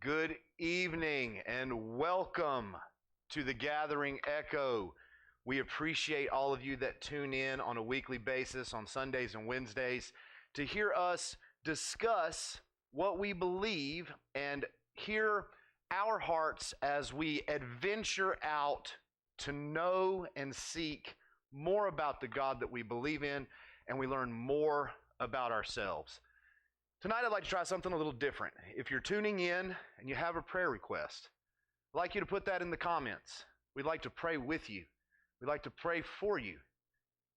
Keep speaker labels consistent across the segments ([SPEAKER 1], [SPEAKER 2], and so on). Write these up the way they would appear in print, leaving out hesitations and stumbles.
[SPEAKER 1] Good evening and welcome to the Gathering Echo. We appreciate all of you that tune in on a weekly basis on Sundays and Wednesdays to hear us discuss what we believe and hear our hearts as we adventure out to know and seek more about the God that we believe in, and we learn more about ourselves. Tonight, I'd like to try something a little different. If you're tuning in and you have a prayer request, I'd like you to put that in the comments. We'd like to pray with you. We'd like to pray for you.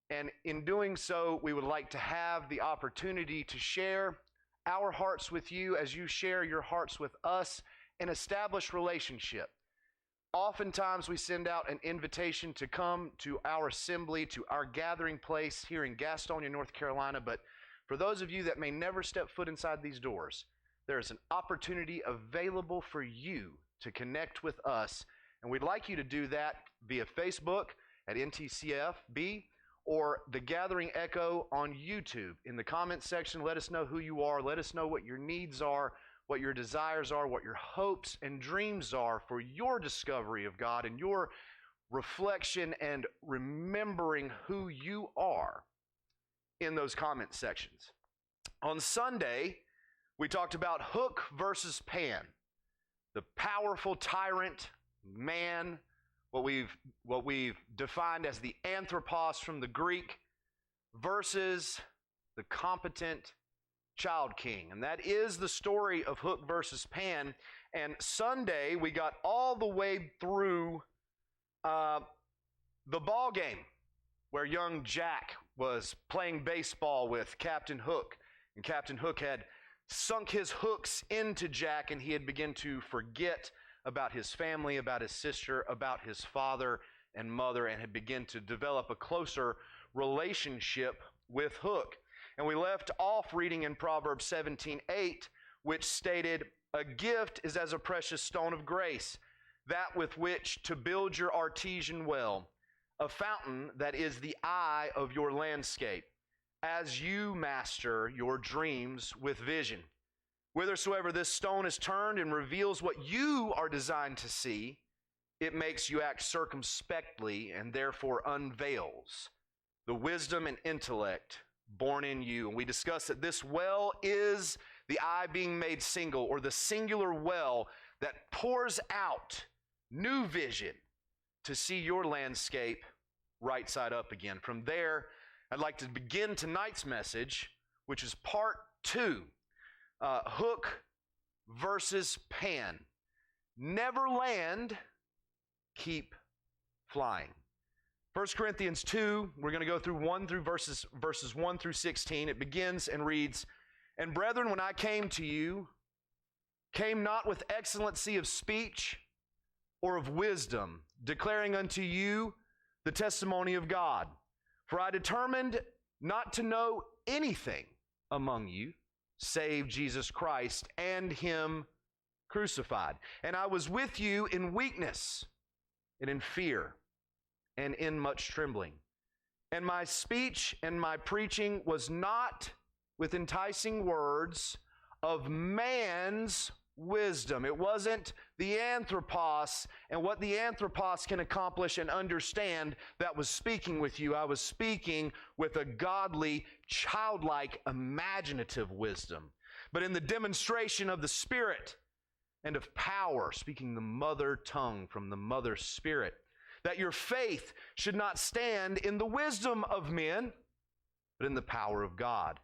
[SPEAKER 1] And in doing so, we would like to have the opportunity to share our hearts with you as you share your hearts with us and establish relationship. Oftentimes, we send out an invitation to come to our assembly, to our gathering place here in Gastonia, North Carolina, but for those of you that may never step foot inside these doors, there is an opportunity available for you to connect with us, and we'd like you to do that via Facebook at NTCFB or the Gathering Echo on YouTube. In the comments section, let us know who you are. Let us know what your needs are, what your desires are, what your hopes and dreams are for your discovery of God and your reflection and remembering who you are in those comment sections. On Sunday, we talked about Hook versus Pan, the powerful tyrant, man, what we've defined as the anthropos from the Greek, versus the competent child king. And that is the story of Hook versus Pan. And Sunday, we got all the way through the ball game, where young Jack was playing baseball with Captain Hook. And Captain Hook had sunk his hooks into Jack, and he had begun to forget about his family, about his sister, about his father and mother, and had begun to develop a closer relationship with Hook. And we left off reading in Proverbs 17:8, which stated, "A gift is as a precious stone of grace, that with which to build your artesian well, a fountain that is the eye of your landscape, as you master your dreams with vision. Whithersoever this stone is turned and reveals what you are designed to see, it makes you act circumspectly and therefore unveils the wisdom and intellect born in you." And we discussed that this well is the eye being made single, or the singular well that pours out new vision to see your landscape right side up again. From there, I'd like to begin tonight's message, which is part 2, Hook versus Pan. Never land, keep flying. 1 Corinthians 2, we're going to go through verses 1 through 16. It begins and reads, "And brethren, when I came to you, came not with excellency of speech or of wisdom, declaring unto you the testimony of God. For I determined not to know anything among you, save Jesus Christ and Him crucified. And I was with you in weakness and in fear and in much trembling. And my speech and my preaching was not with enticing words of man's wisdom." It wasn't the anthropos and what the anthropos can accomplish and understand that was speaking with you. I was speaking with a godly, childlike, imaginative wisdom, but in the demonstration of the Spirit and of power, speaking the mother tongue from the mother spirit, that your faith should not stand in the wisdom of men, but in the power of God.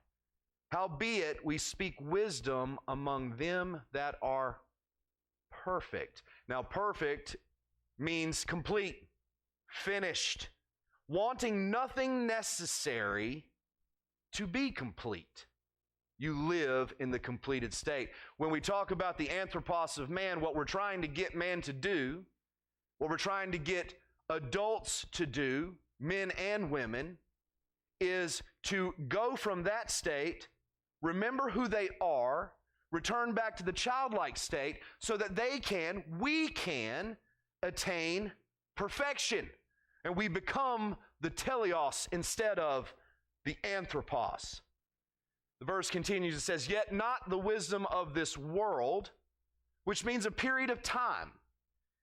[SPEAKER 1] Howbeit, we speak wisdom among them that are perfect. Now, perfect means complete, finished, wanting nothing necessary to be complete. You live in the completed state. When we talk about the anthropos of man, what we're trying to get man to do, what we're trying to get adults to do, men and women, is to go from that state, remember who they are, return back to the childlike state so that we can attain perfection. And we become the teleos instead of the anthropos. The verse continues, it says, "Yet not the wisdom of this world, which means a period of time,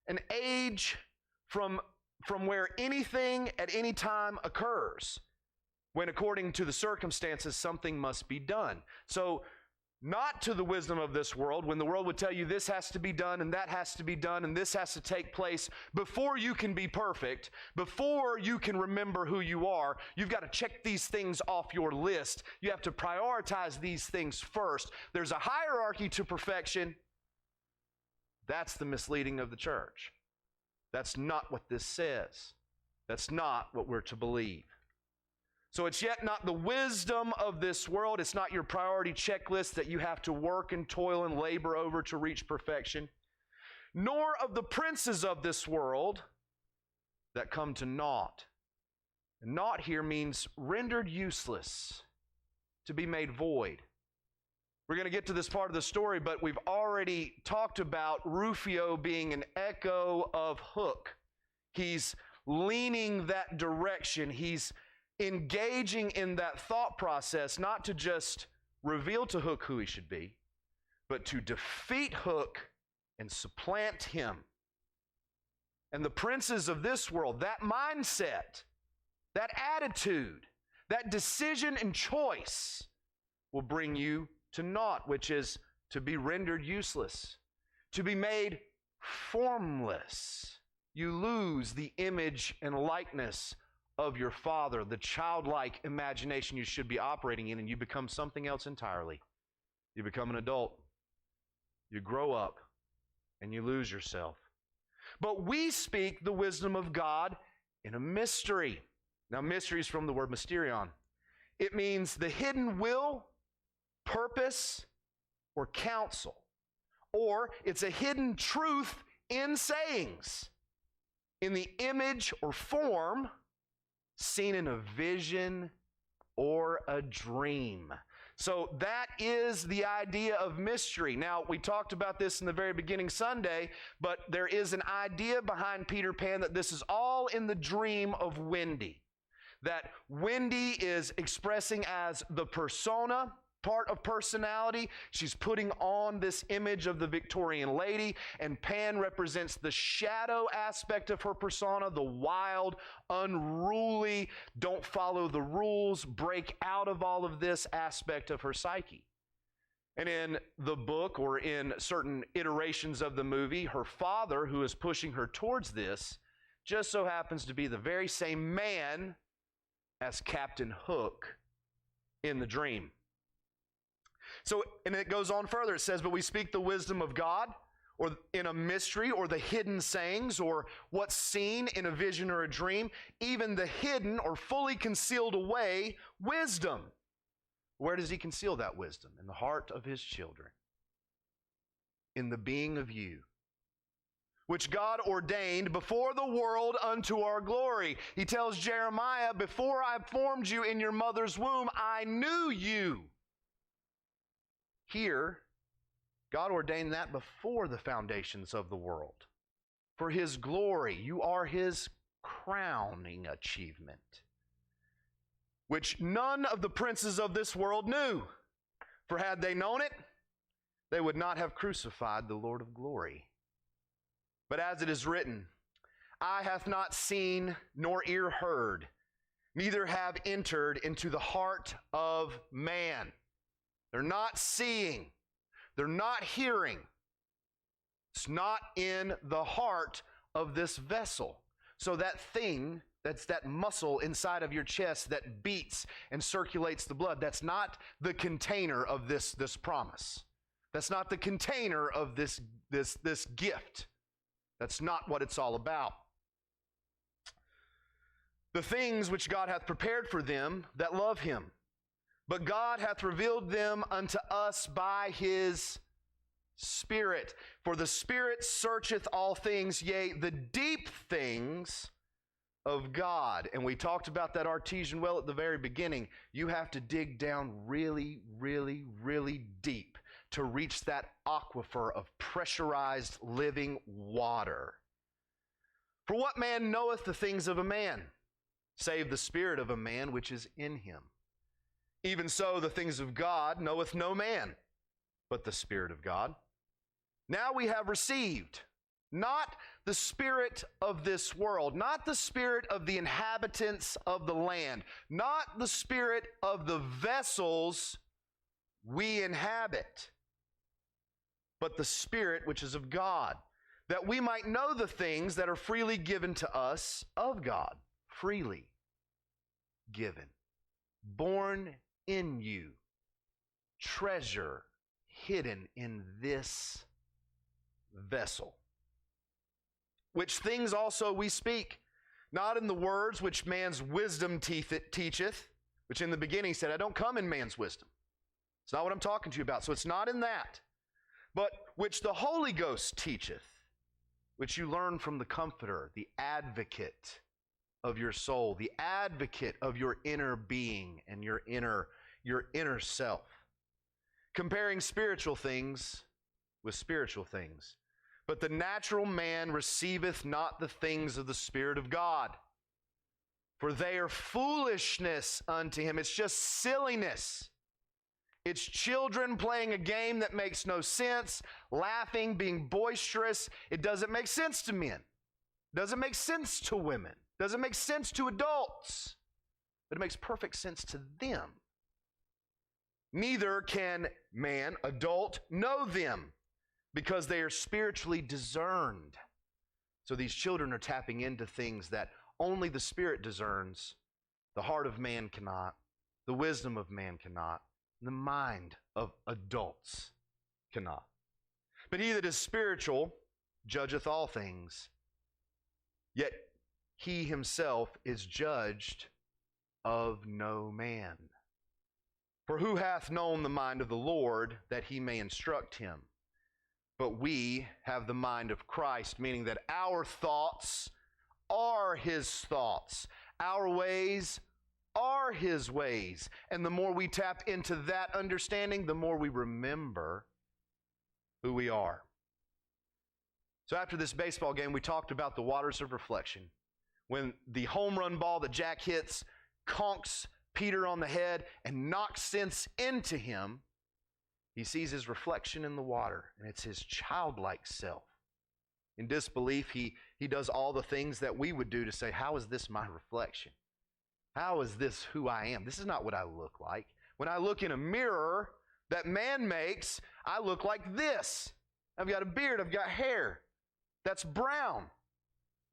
[SPEAKER 1] an age from where anything at any time occurs, when according to the circumstances something must be done. So not to the wisdom of this world, when the world would tell you this has to be done and that has to be done and this has to take place before you can be perfect, before you can remember who you are. You've got to check these things off your list. You have to prioritize these things first. There's a hierarchy to perfection. That's the misleading of the church. That's not what this says. That's not what we're to believe. So it's yet not the wisdom of this world. It's not your priority checklist that you have to work and toil and labor over to reach perfection, nor of the princes of this world that come to naught. And naught here means rendered useless, to be made void. We're going to get to this part of the story, but we've already talked about Rufio being an echo of Hook. He's leaning that direction. He's engaging in that thought process, not to just reveal to Hook who he should be, but to defeat Hook and supplant him. And the princes of this world, that mindset, that attitude, that decision and choice will bring you to naught, which is to be rendered useless, to be made formless. You lose the image and likeness of your Father, the childlike imagination you should be operating in, and you become something else entirely. You become an adult. You grow up, and you lose yourself. But we speak the wisdom of God in a mystery. Now, mystery is from the word mysterion. It means the hidden will, purpose, or counsel. Or it's a hidden truth in sayings, in the image or form seen in a vision or a dream. So that is the idea of mystery. Now, we talked about this in the very beginning Sunday, but there is an idea behind Peter Pan that this is all in the dream of Wendy. That Wendy is expressing as the persona, part of personality. She's putting on this image of the Victorian lady, and Pan represents the shadow aspect of her persona, the wild, unruly, don't follow the rules, break out of all of this aspect of her psyche. And in the book, or in certain iterations of the movie, her father, who is pushing her towards this, just so happens to be the very same man as Captain Hook in the dream. So, and it goes on further. It says, but we speak the wisdom of God, or in a mystery, or the hidden sayings, or what's seen in a vision or a dream, even the hidden or fully concealed away wisdom. Where does he conceal that wisdom? In the heart of his children, in the being of you, which God ordained before the world unto our glory. He tells Jeremiah, before I formed you in your mother's womb, I knew you. Here, God ordained that before the foundations of the world. For his glory, you are his crowning achievement, which none of the princes of this world knew. For had they known it, they would not have crucified the Lord of glory. But as it is written, eye hath not seen, nor ear heard, neither have entered into the heart of man. They're not seeing. They're not hearing. It's not in the heart of this vessel. So that thing, that's that muscle inside of your chest that beats and circulates the blood, that's not the container of this promise. That's not the container of this gift. That's not what it's all about. The things which God hath prepared for them that love him. But God hath revealed them unto us by his Spirit. For the Spirit searcheth all things, yea, the deep things of God. And we talked about that artesian well at the very beginning. You have to dig down really, really, really deep to reach that aquifer of pressurized living water. For what man knoweth the things of a man, save the spirit of a man which is in him? Even so, the things of God knoweth no man, but the Spirit of God. Now we have received not the spirit of this world, not the spirit of the inhabitants of the land, not the spirit of the vessels we inhabit, but the Spirit which is of God, that we might know the things that are freely given to us of God, freely given, born in you, treasure hidden in this vessel, which things also we speak, not in the words which man's wisdom teacheth, which in the beginning said, I don't come in man's wisdom. It's not what I'm talking to you about. So it's not in that, but which the Holy Ghost teacheth, which you learn from the Comforter, the advocate of your soul, the advocate of your inner being and your inner self, comparing spiritual things with spiritual things. But the natural man receiveth not the things of the Spirit of God, for they are foolishness unto him. It's just silliness. It's children playing a game that makes no sense, laughing, being boisterous. It doesn't make sense to men. It doesn't make sense to women. It doesn't make sense to adults. But it makes perfect sense to them. Neither can man, adult, know them, because they are spiritually discerned. So these children are tapping into things that only the Spirit discerns. The heart of man cannot. The wisdom of man cannot. The mind of adults cannot. But he that is spiritual judgeth all things, yet he himself is judged of no man. For who hath known the mind of the Lord, that he may instruct him? But we have the mind of Christ, meaning that our thoughts are his thoughts. Our ways are his ways. And the more we tap into that understanding, the more we remember who we are. So after this baseball game, we talked about the waters of reflection. When the home run ball that Jack hits conks Peter on the head and knocks sense into him, he sees his reflection in the water, and it's his childlike self. In disbelief, he does all the things that we would do to say, how is this my reflection? How is this who I am? This is not what I look like. When I look in a mirror that man makes, I look like this. I've got a beard, I've got hair. That's brown.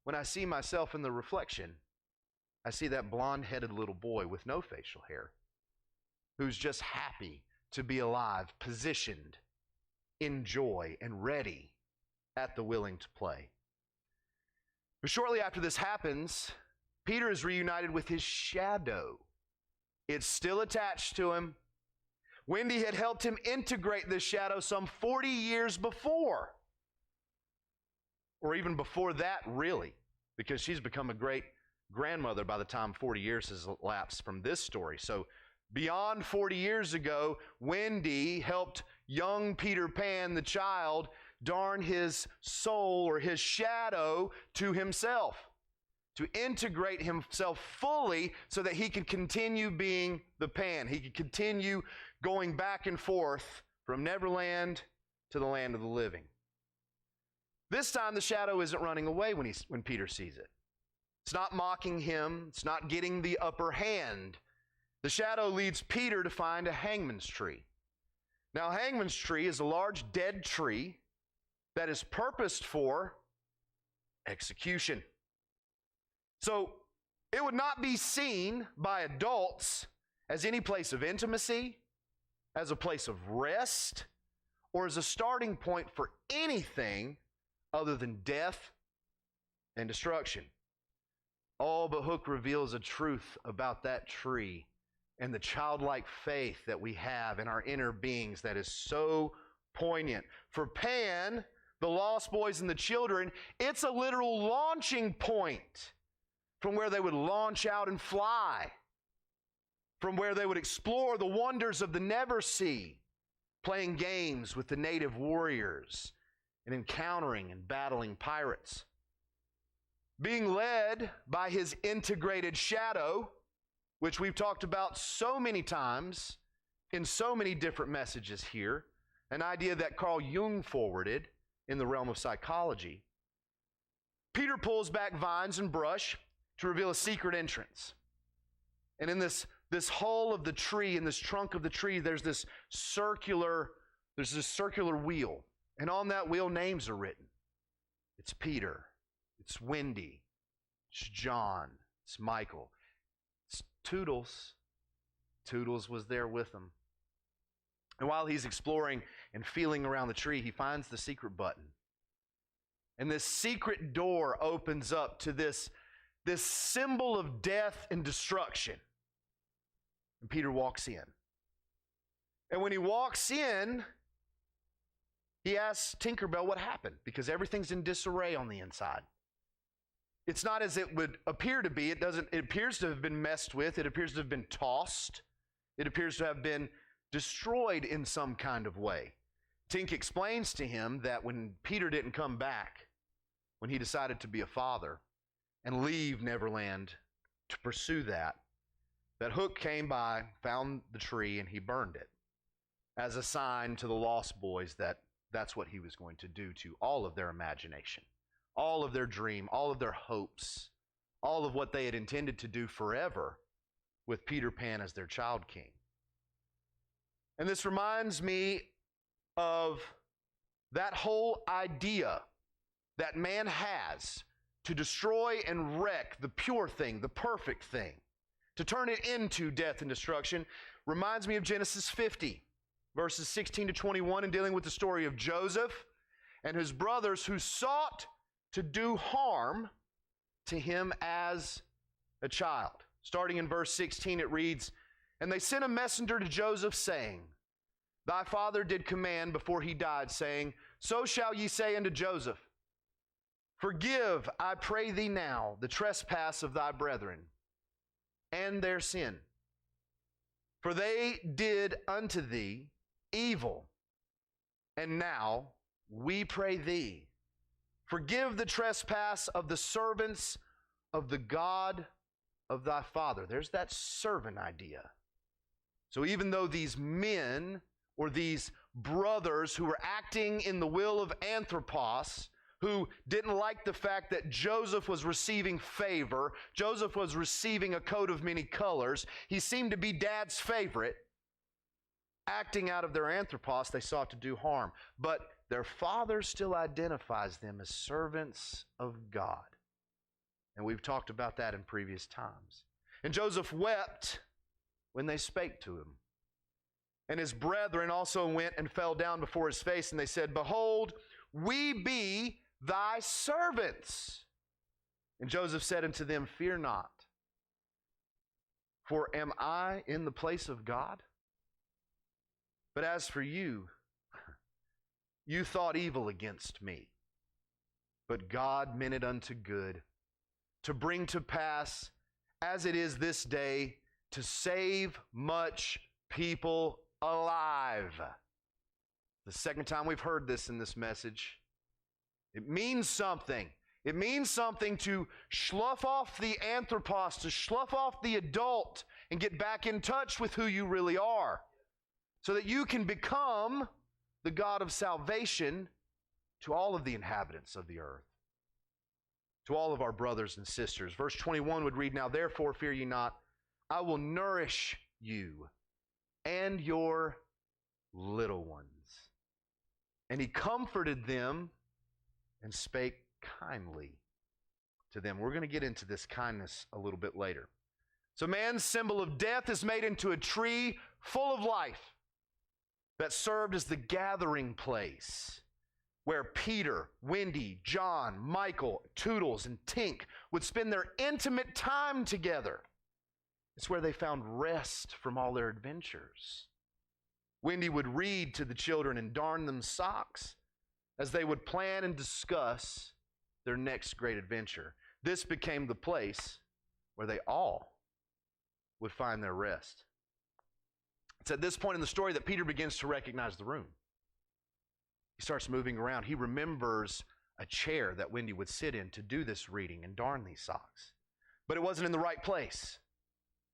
[SPEAKER 1] When I see myself in the reflection, I see that blonde-headed little boy with no facial hair who's just happy to be alive, positioned in joy and ready at the willing to play. But shortly after this happens, Peter is reunited with his shadow. It's still attached to him. Wendy had helped him integrate this shadow some 40 years before. Or even before that, really, because she's become a great grandmother by the time 40 years has elapsed from this story. So beyond 40 years ago, Wendy helped young Peter Pan, the child, darn his soul or his shadow to himself, to integrate himself fully so that he could continue being the Pan. He could continue going back and forth from Neverland to the land of the living. This time the shadow isn't running away when Peter sees it. It's not mocking him. It's not getting the upper hand. The shadow leads Peter to find a hangman's tree. Now, a hangman's tree is a large dead tree that is purposed for execution. So it would not be seen by adults as any place of intimacy, as a place of rest, or as a starting point for anything other than death and destruction. Oh, but Hook reveals a truth about that tree and the childlike faith that we have in our inner beings that is so poignant. For Pan, the Lost Boys and the children, it's a literal launching point from where they would launch out and fly, from where they would explore the wonders of the Neversea, playing games with the native warriors and encountering and battling pirates. Being led by his integrated shadow, which we've talked about so many times in so many different messages here, an idea that Carl Jung forwarded, in the realm of psychology. Peter pulls back vines and brush to reveal a secret entrance. And in this hull of the tree, in this trunk of the tree, there's this circular wheel. And on that wheel, names are written. It's Peter. It's Wendy. It's John. It's Michael. It's Toodles. Toodles was there with them. And while he's exploring and feeling around the tree, he finds the secret button. And this secret door opens up to this symbol of death and destruction. And Peter walks in. And when he walks in, he asks Tinkerbell what happened, because everything's in disarray on the inside. It's not as it would appear to be. It appears to have been messed with. It appears to have been tossed. It appears to have been destroyed in some kind of way. Tink explains to him that when Peter didn't come back, when he decided to be a father and leave Neverland to pursue that Hook came by, found the tree, and he burned it as a sign to the Lost Boys that that's what he was going to do to all of their imagination, all of their dream, all of their hopes, all of what they had intended to do forever with Peter Pan as their child king. And this reminds me of that whole idea that man has to destroy and wreck the pure thing, the perfect thing, to turn it into death and destruction. Reminds me of Genesis 50, verses 16 to 21, and dealing with the story of Joseph and his brothers who sought to do harm to him as a child. Starting in verse 16, it reads, "And they sent a messenger to Joseph, saying, Thy father did command before he died, saying, So shall ye say unto Joseph, Forgive, I pray thee now, the trespass of thy brethren, and their sin. For they did unto thee evil, and now we pray thee, forgive the trespass of the servants of the God of thy father." There's that servant idea. So even though these men or these brothers who were acting in the will of Anthropos, who didn't like the fact that Joseph was receiving favor, Joseph was receiving a coat of many colors, he seemed to be dad's favorite, acting out of their Anthropos, they sought to do harm. But their father still identifies them as servants of God. And we've talked about that in previous times. And Joseph wept when they spake to him. And his brethren also went and fell down before his face, and they said, Behold, we be thy servants. And Joseph said unto them, Fear not, for am I in the place of God? But as for you, you thought evil against me, but God meant it unto good, to bring to pass, as it is this day, to save much people alive. The second time we've heard this in this message. It means something. It means something to slough off the Anthropos, to slough off the adult and get back in touch with who you really are, so that you can become the God of salvation to all of the inhabitants of the earth, to all of our brothers and sisters. Verse 21 would read, Now therefore fear ye not, I will nourish you and your little ones. And he comforted them and spake kindly to them. We're going to get into this kindness a little bit later. So man's symbol of death is made into a tree full of life that served as the gathering place where Peter, Wendy, John, Michael, Toodles, and Tink would spend their intimate time together. It's where they found rest from all their adventures. Wendy would read to the children and darn them socks as they would plan and discuss their next great adventure. This became the place where they all would find their rest. It's at this point in the story that Peter begins to recognize the room. He starts moving around. He remembers a chair that Wendy would sit in to do this reading and darn these socks. But it wasn't in the right place.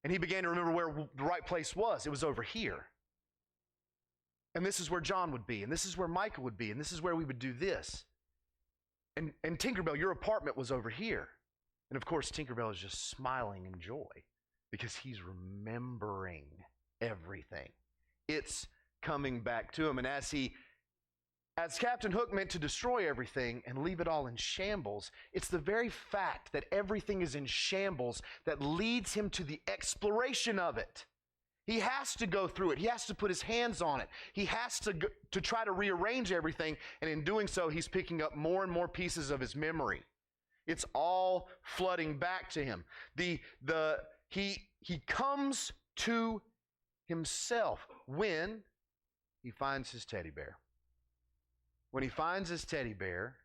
[SPEAKER 1] And he began to remember where the right place was. It was over here. And this is where John would be, and this is where Michael would be, and this is where we would do this. And Tinkerbell, your apartment was over here. And of course, Tinkerbell is just smiling in joy because he's remembering everything. It's coming back to him. And as Captain Hook meant to destroy everything and leave it all in shambles, it's the very fact that everything is in shambles that leads him to the exploration of it. He has to go through it. He has to put his hands on it. He has to try to rearrange everything, and in doing so, he's picking up more and more pieces of his memory. It's all flooding back to him. He comes to himself when he finds his teddy bear. When he finds his teddy bear,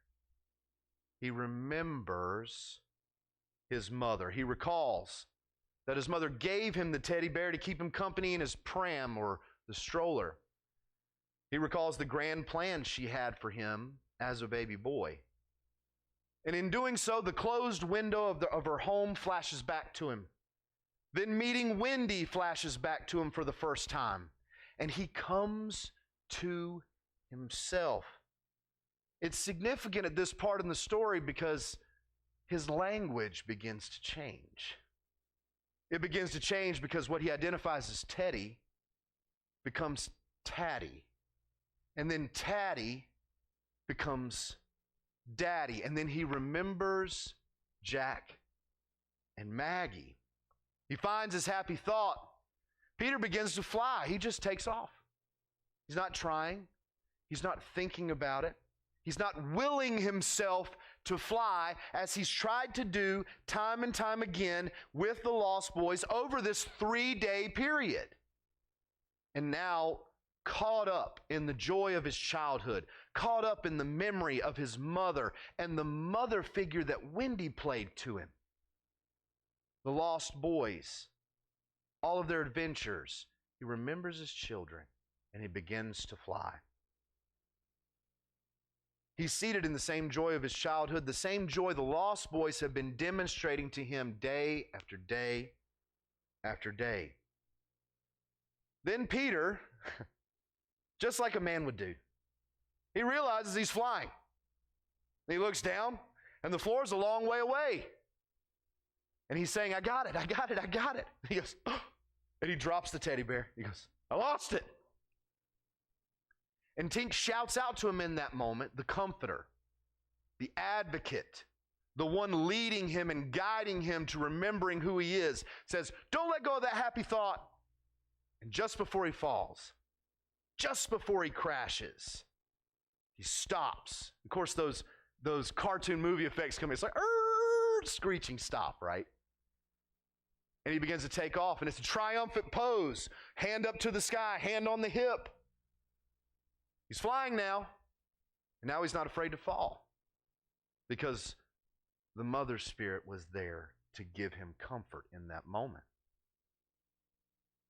[SPEAKER 1] he remembers his mother. He recalls that his mother gave him the teddy bear to keep him company in his pram or the stroller. He recalls the grand plans she had for him as a baby boy. And in doing so, the closed window of her home flashes back to him. Then meeting Wendy flashes back to him for the first time. And he comes to himself. It's significant at this part in the story because his language begins to change. It begins to change because what he identifies as Teddy becomes Tatty. And then Tatty becomes Daddy. And then he remembers Jack and Maggie. He finds his happy thought. Peter begins to fly. He just takes off. He's not trying. He's not thinking about it. He's not willing himself to fly as he's tried to do time and time again with the Lost Boys over this 3-day period. And now, caught up in the joy of his childhood, caught up in the memory of his mother and the mother figure that Wendy played to him. The Lost Boys, all of their adventures, he remembers his children and he begins to fly. He's seated in the same joy of his childhood, the same joy the Lost Boys have been demonstrating to him day after day after day. Then Peter, just like a man would do, he realizes he's flying. He looks down, and the floor is a long way away. And he's saying, I got it, I got it, I got it. He goes, oh, and he drops the teddy bear. He goes, I lost it. And Tink shouts out to him in that moment, the comforter, the advocate, the one leading him and guiding him to remembering who he is, says, don't let go of that happy thought. And just before he falls, just before he crashes, he stops. Of course, those cartoon movie effects come in. It's like, screeching stop, right? And he begins to take off, and it's a triumphant pose. Hand up to the sky, hand on the hip. He's flying now, and now he's not afraid to fall because the mother spirit was there to give him comfort in that moment.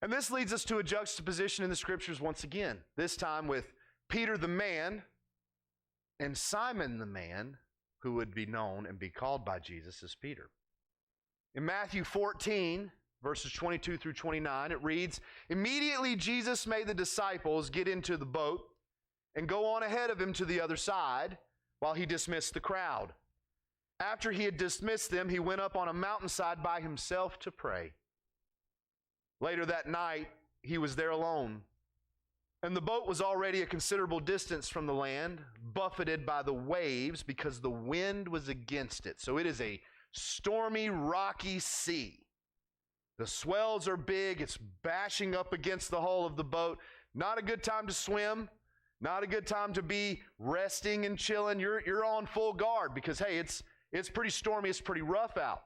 [SPEAKER 1] And this leads us to a juxtaposition in the scriptures once again, this time with Peter the man and Simon the man, who would be known and be called by Jesus as Peter. In Matthew 14, verses 22 through 29, it reads, immediately Jesus made the disciples get into the boat and go on ahead of him to the other side while he dismissed the crowd. After he had dismissed them, he went up on a mountainside by himself to pray. Later that night, he was there alone, and the boat was already a considerable distance from the land, buffeted by the waves because the wind was against it. So it is a stormy, rocky sea. The swells are big. It's bashing up against the hull of the boat. Not a good time to swim. Not a good time to be resting and chilling. You're on full guard because, hey, it's pretty stormy. It's pretty rough out.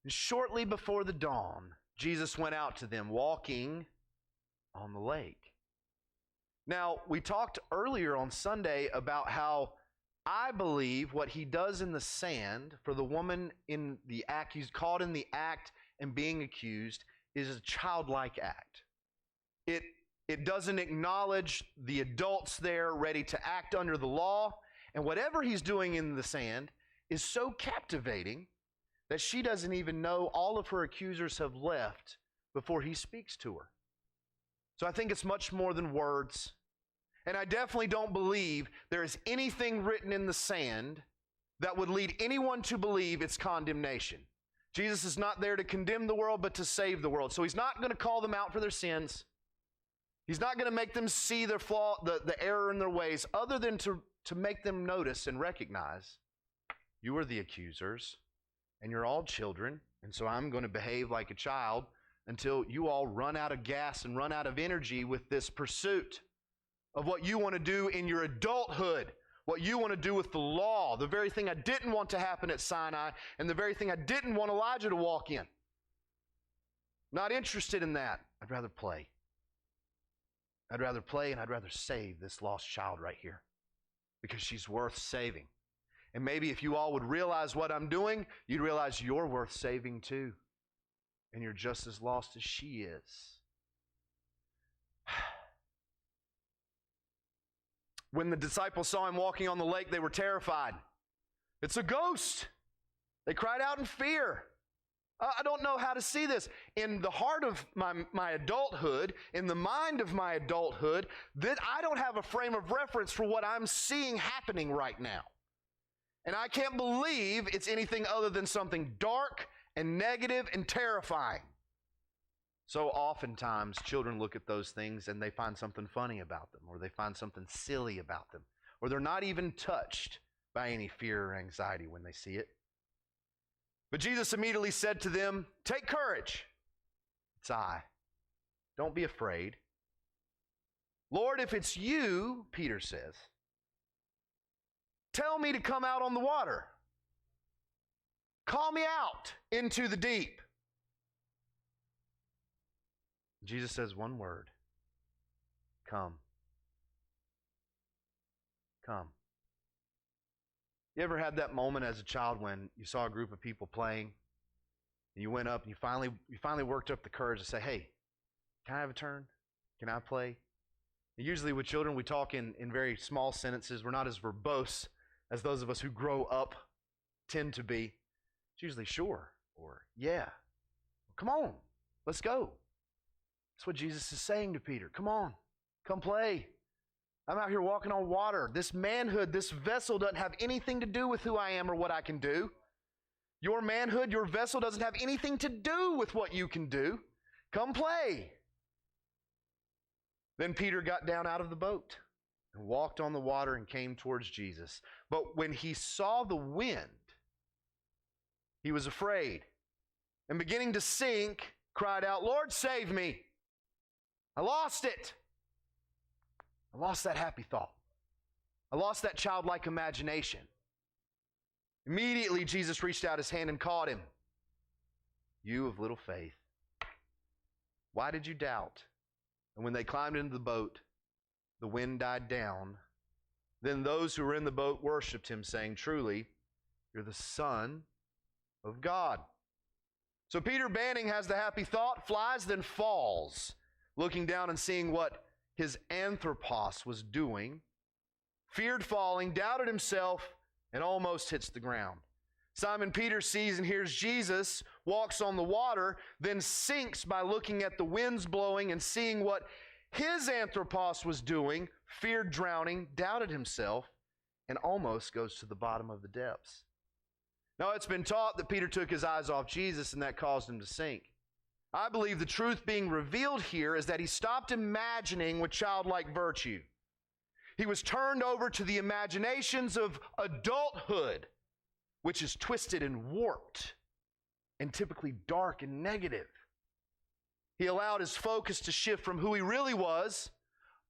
[SPEAKER 1] And shortly before the dawn, Jesus went out to them walking on the lake. Now, we talked earlier on Sunday about how I believe what he does in the sand for the woman in the act, he's caught in the act and being accused, is a childlike act. It doesn't acknowledge the adults there ready to act under the law, and whatever he's doing in the sand is so captivating that she doesn't even know all of her accusers have left before he speaks to her. So I think it's much more than words. And I definitely don't believe there is anything written in the sand that would lead anyone to believe it's condemnation. Jesus is not there to condemn the world, but to save the world. So he's not going to call them out for their sins. He's not going to make them see their flaw, the error in their ways, other than to make them notice and recognize, you are the accusers, and you're all children, and so I'm going to behave like a child until you all run out of gas and run out of energy with this pursuit of what you want to do in your adulthood, what you want to do with the law, the very thing I didn't want to happen at Sinai, and the very thing I didn't want Elijah to walk in. Not interested in that. I'd rather play. I'd rather play, and I'd rather save this lost child right here because she's worth saving. And maybe if you all would realize what I'm doing, you'd realize you're worth saving too. And you're just as lost as she is. When the disciples saw him walking on the lake, they were terrified. It's a ghost. They cried out in fear. I don't know how to see this. In the heart of my adulthood, in the mind of my adulthood, that I don't have a frame of reference for what I'm seeing happening right now. And I can't believe it's anything other than something dark and negative and terrifying. So oftentimes, children look at those things and they find something funny about them, or they find something silly about them, or they're not even touched by any fear or anxiety when they see it. But Jesus immediately said to them, "Take courage. It's I. Don't be afraid." "Lord, if it's you," Peter says, "tell me to come out on the water. Call me out into the deep." Jesus says one word: come. Come. You ever had that moment as a child when you saw a group of people playing and you went up and you finally worked up the courage to say, "Hey, can I have a turn? Can I play?" And usually with children, we talk in very small sentences. We're not as verbose as those of us who grow up tend to be. It's usually sure or yeah. Come on, let's go. That's what Jesus is saying to Peter. Come on, come play. I'm out here walking on water. This manhood, this vessel doesn't have anything to do with who I am or what I can do. Your manhood, your vessel doesn't have anything to do with what you can do. Come play. Then Peter got down out of the boat and walked on the water and came towards Jesus. But when he saw the wind, he was afraid, and beginning to sink, cried out, "Lord, save me. I lost it. I lost that happy thought. I lost that childlike imagination." Immediately, Jesus reached out his hand and caught him. "You of little faith, why did you doubt?" And when they climbed into the boat, the wind died down. Then those who were in the boat worshiped him, saying, "Truly, you're the Son of God." So Peter Banning has the happy thought, flies, then falls, looking down and seeing what his anthropos was doing, feared falling, doubted himself, and almost hits the ground. Simon Peter sees and hears Jesus, walks on the water, then sinks by looking at the winds blowing and seeing what his anthropos was doing, feared drowning, doubted himself, and almost goes to the bottom of the depths. Now, it's been taught that Peter took his eyes off Jesus and that caused him to sink. I believe the truth being revealed here is that he stopped imagining with childlike virtue. He was turned over to the imaginations of adulthood, which is twisted and warped and typically dark and negative. He allowed his focus to shift from who he really was,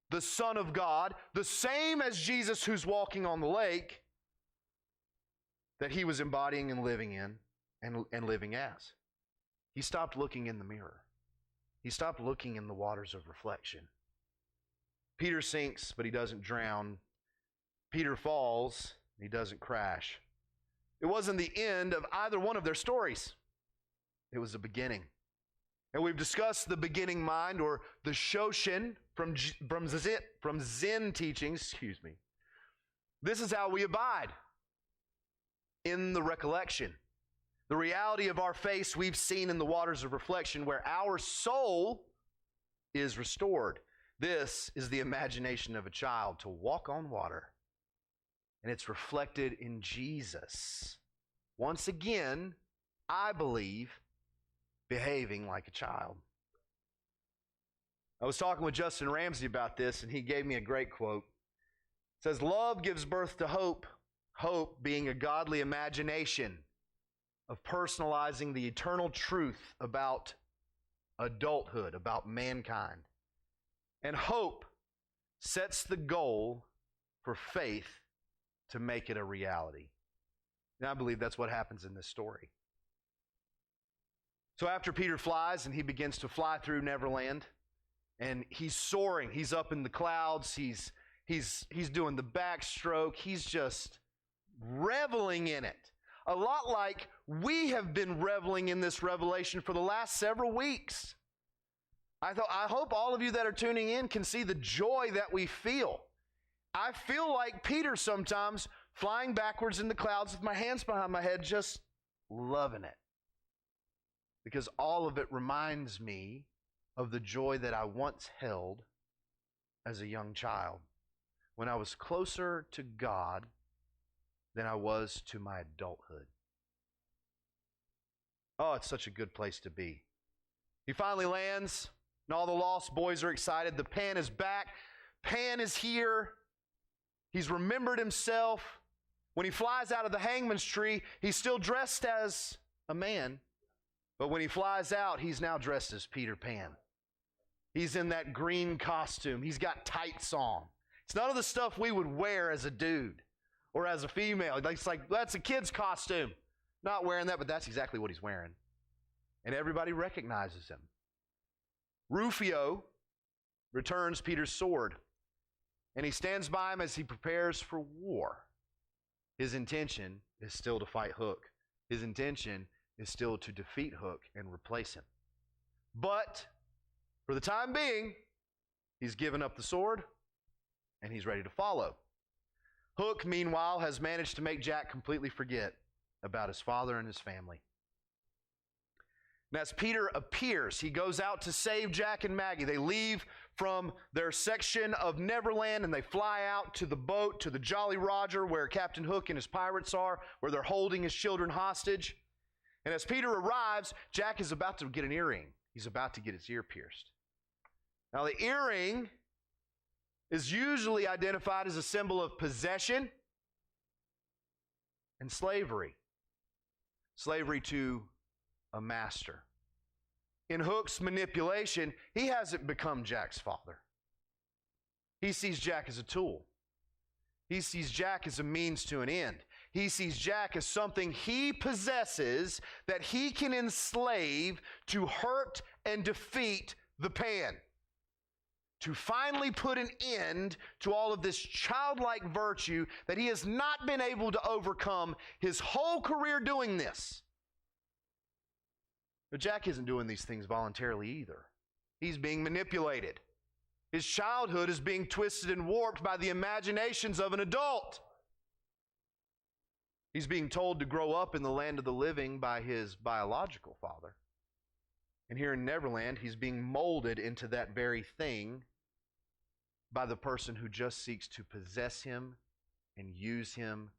[SPEAKER 1] the Son of God, the same as Jesus who's walking on the lake, that he was embodying and living in and living as. He stopped looking in the mirror. He stopped looking in the waters of reflection. Peter sinks, but he doesn't drown. Peter falls, he doesn't crash. It wasn't the end of either one of their stories. It was the beginning. And we've discussed the beginning mind, or the Shoshin from Zen teachings. This is how we abide in the recollection. The reality of our face we've seen in the waters of reflection, where our soul is restored. This is the imagination of a child, to walk on water. And it's reflected in Jesus. Once again, I believe, behaving like a child. I was talking with Justin Ramsey about this, and he gave me a great quote. It says, "Love gives birth to hope, hope being a godly imagination of personalizing the eternal truth about adulthood, about mankind. And hope sets the goal for faith to make it a reality." And I believe that's what happens in this story. So after Peter flies, and he begins to fly through Neverland, and he's soaring, he's up in the clouds, he's doing the backstroke, he's just reveling in it. A lot like we have been reveling in this revelation for the last several weeks. I hope all of you that are tuning in can see the joy that we feel. I feel like Peter sometimes, flying backwards in the clouds with my hands behind my head, just loving it. Because all of it reminds me of the joy that I once held as a young child, when I was closer to God than I was to my adulthood. Oh, it's such a good place to be. He finally lands, and all the lost boys are excited. The Pan is back. Pan is here. He's remembered himself. When he flies out of the hangman's tree, he's still dressed as a man. But when he flies out, he's now dressed as Peter Pan. He's in that green costume. He's got tights on. It's none of the stuff we would wear as a dude or as a female. It's like, that's a kid's costume. Not wearing that, but that's exactly what he's wearing. And everybody recognizes him. Rufio returns Peter's sword, and he stands by him as he prepares for war. His intention is still to fight Hook. His intention is still to defeat Hook and replace him. But for the time being, he's given up the sword, and he's ready to follow. Hook, meanwhile, has managed to make Jack completely forget about his father and his family. And as Peter appears, he goes out to save Jack and Maggie. They leave from their section of Neverland, and they fly out to the boat, to the Jolly Roger, where Captain Hook and his pirates are, where they're holding his children hostage. And as Peter arrives, Jack is about to get an earring. He's about to get his ear pierced. Now, the earring is usually identified as a symbol of possession and slavery. Slavery to a master. In Hook's manipulation, he hasn't become Jack's father. He sees Jack as a tool. He sees Jack as a means to an end. He sees Jack as something he possesses that he can enslave to hurt and defeat the Pan. To finally put an end to all of this childlike virtue that he has not been able to overcome his whole career doing this. But Jack isn't doing these things voluntarily either. He's being manipulated. His childhood is being twisted and warped by the imaginations of an adult. He's being told to grow up in the land of the living by his biological father. And here in Neverland, he's being molded into that very thing by the person who just seeks to possess him and use him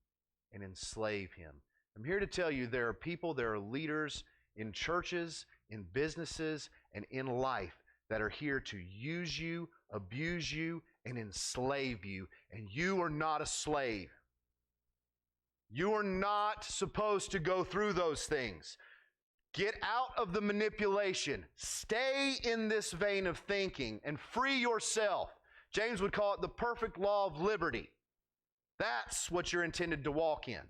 [SPEAKER 1] and enslave him. I'm here to tell you there are people, there are leaders in churches, in businesses, and in life that are here to use you, abuse you, and enslave you. And you are not a slave. You are not supposed to go through those things. Get out of the manipulation. Stay in this vein of thinking and free yourself. James would call it the perfect law of liberty. That's what you're intended to walk in.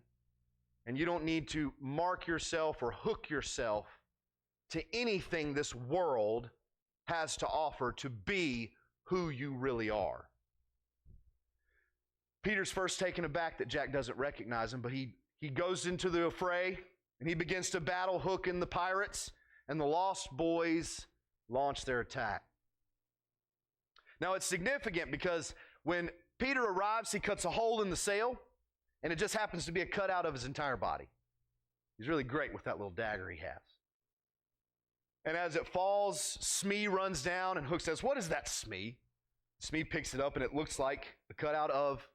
[SPEAKER 1] And you don't need to mark yourself or hook yourself to anything this world has to offer to be who you really are. Peter's first taken aback that Jack doesn't recognize him, but he goes into the affray and he begins to battle Hook and the pirates, and the Lost Boys launch their attack. Now it's significant because when Peter arrives, he cuts a hole in the sail, and it just happens to be a cutout of his entire body. He's really great with that little dagger he has. And as it falls, Smee runs down, and Hook says, "What is that, Smee?" Smee picks it up, and it looks like a cutout of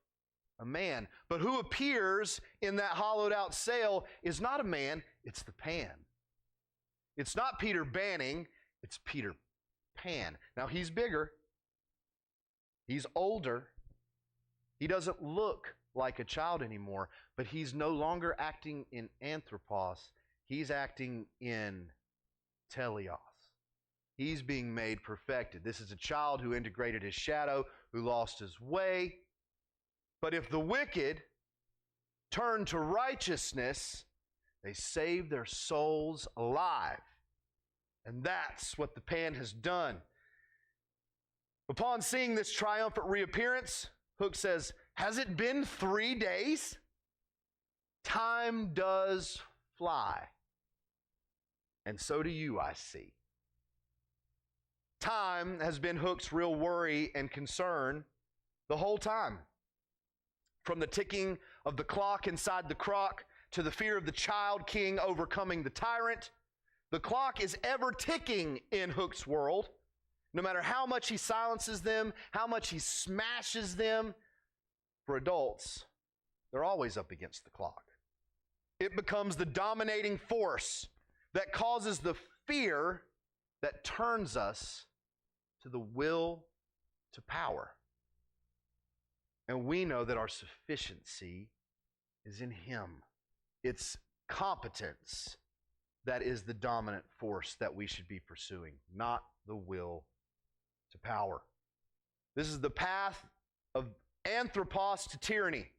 [SPEAKER 1] a man. But who appears in that hollowed out sail is not a man, it's the Pan. It's not Peter Banning, it's Peter Pan. Now, he's bigger, he's older, he doesn't look like a child anymore, but he's no longer acting in anthropos, he's acting in teleos. He's being made perfected. This is a child who integrated his shadow, who lost his way. But if the wicked turn to righteousness, they save their souls alive. And that's what the Pan has done. Upon seeing this triumphant reappearance, Hook says, "Has it been 3 days? Time does fly. And so do you, I see." Time has been Hook's real worry and concern the whole time. From the ticking of the clock inside the crock to the fear of the child king overcoming the tyrant, the clock is ever ticking in Hook's world. No matter how much he silences them, how much he smashes them, for adults, they're always up against the clock. It becomes the dominating force that causes the fear that turns us to the will to power. And we know that our sufficiency is in Him. It's competence that is the dominant force that we should be pursuing, not the will to power. This is the path of anthropos to tyranny.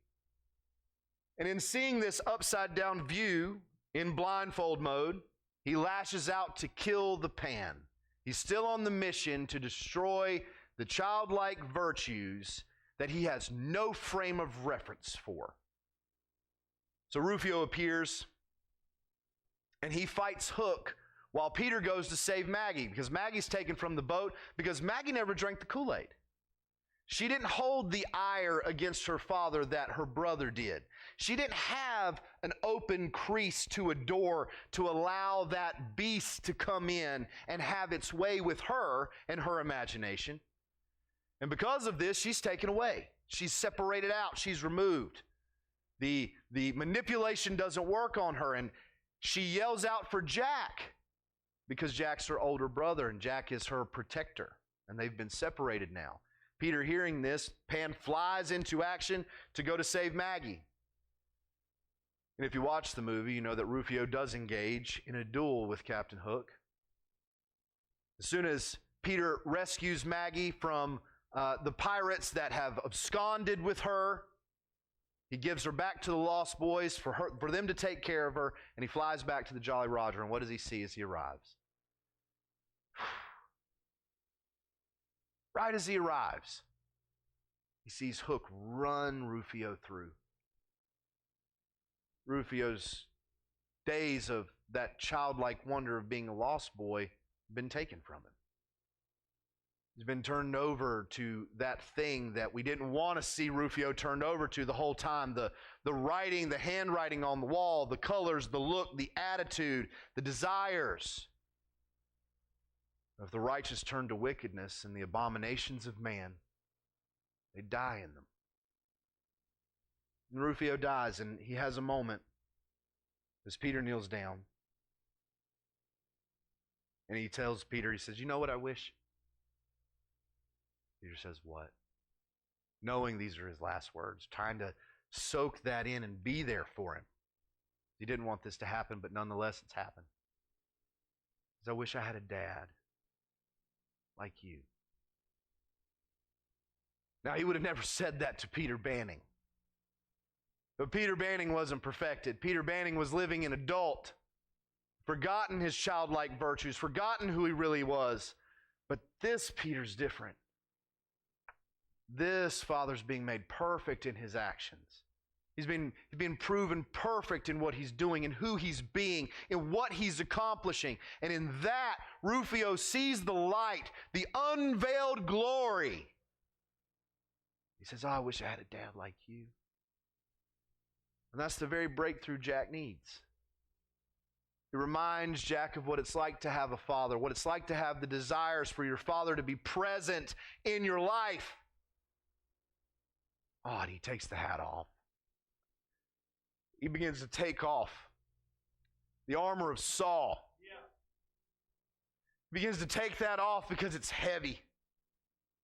[SPEAKER 1] And in seeing this upside down view in blindfold mode, he lashes out to kill the Pan. He's still on the mission to destroy the childlike virtues that he has no frame of reference for. So Rufio appears, and he fights Hook while Peter goes to save Maggie, because Maggie's taken from the boat, because Maggie never drank the Kool-Aid. She didn't hold the ire against her father that her brother did. She didn't have an open crease to a door to allow that beast to come in and have its way with her and her imagination. And because of this, she's taken away. She's separated out. She's removed. The manipulation doesn't work on her, and she yells out for Jack because Jack's her older brother and Jack is her protector, and they've been separated now. Peter, hearing this, Pan flies into action to go to save Maggie. And if you watch the movie, you know that Rufio does engage in a duel with Captain Hook. As soon as Peter rescues Maggie from the pirates that have absconded with her, he gives her back to the Lost Boys for them to take care of her, and he flies back to the Jolly Roger. And what does he see as he arrives? Right as he arrives, he sees Hook run Rufio through. Rufio's days of that childlike wonder of being a lost boy have been taken from him. He's been turned over to that thing that we didn't want to see Rufio turned over to the whole time. The writing, the handwriting on the wall, the colors, the look, the attitude, the desires. If the righteous turn to wickedness and the abominations of man, they die in them. And Rufio dies, and he has a moment as Peter kneels down. And he tells Peter, he says, "You know what I wish?" Peter says, "What?" Knowing these are his last words, trying to soak that in and be there for him. He didn't want this to happen, but nonetheless it's happened. He says, "I wish I had a dad like you." Now, he would have never said that to Peter Banning. But Peter Banning wasn't perfected. Peter Banning was living an adult, forgotten his childlike virtues, forgotten who he really was. But this Peter's different. This father's being made perfect in his actions. He's been proven perfect in what he's doing and who he's being and what he's accomplishing. And in that, Rufio sees the light, the unveiled glory. He says, "Oh, I wish I had a dad like you." And that's the very breakthrough Jack needs. It reminds Jack of what it's like to have a father, what it's like to have the desires for your father to be present in your life. Oh, and he takes the hat off. He begins to take off the armor of Saul. He begins to take that off because it's heavy.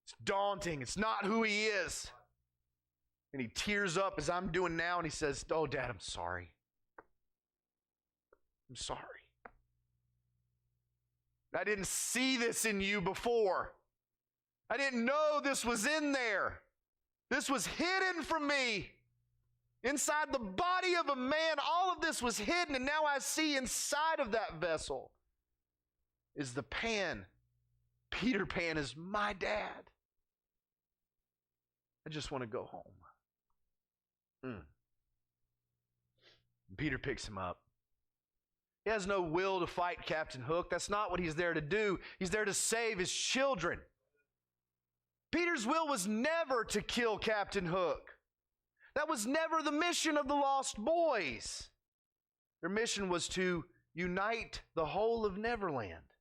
[SPEAKER 1] It's daunting. It's not who he is. And he tears up as I'm doing now, and he says, "Oh, Dad, I'm sorry. I'm sorry. I didn't see this in you before. I didn't know this was in there. This was hidden from me. Inside the body of a man, all of this was hidden, and now I see inside of that vessel is the Pan. Peter Pan is my dad. I just want to go home." Peter picks him up. He has no will to fight Captain Hook. That's not what he's there to do. He's there to save his children. Peter's will was never to kill Captain Hook. That was never the mission of the Lost Boys. Their mission was to unite the whole of Neverland,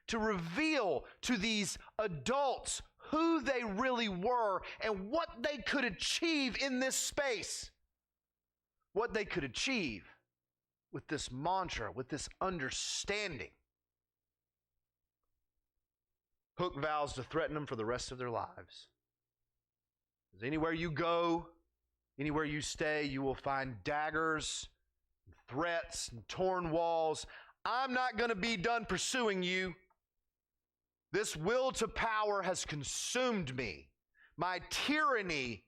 [SPEAKER 1] to reveal to these adults who they really were and what they could achieve in this space. What they could achieve with this mantra, with this understanding. Hook vows to threaten them for the rest of their lives. Because anywhere you go, anywhere you stay, you will find daggers, and threats, and torn walls. I'm not going to be done pursuing you. This will to power has consumed me. My tyranny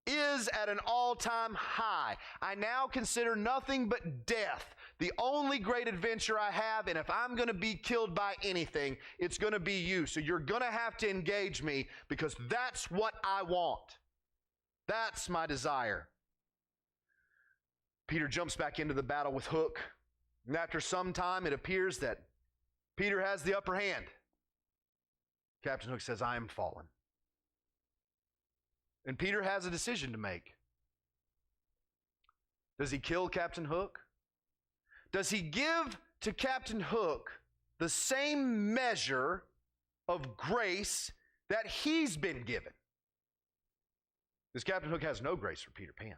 [SPEAKER 1] is at an all-time high. I now consider nothing but death the only great adventure I have, and if I'm going to be killed by anything, it's going to be you. So you're going to have to engage me because that's what I want. That's my desire. Peter jumps back into the battle with Hook, and after some time, it appears that Peter has the upper hand. Captain Hook says, "I am fallen." And Peter has a decision to make. Does he kill Captain Hook? Does he give to Captain Hook the same measure of grace that he's been given? Because Captain Hook has no grace for Peter Pan.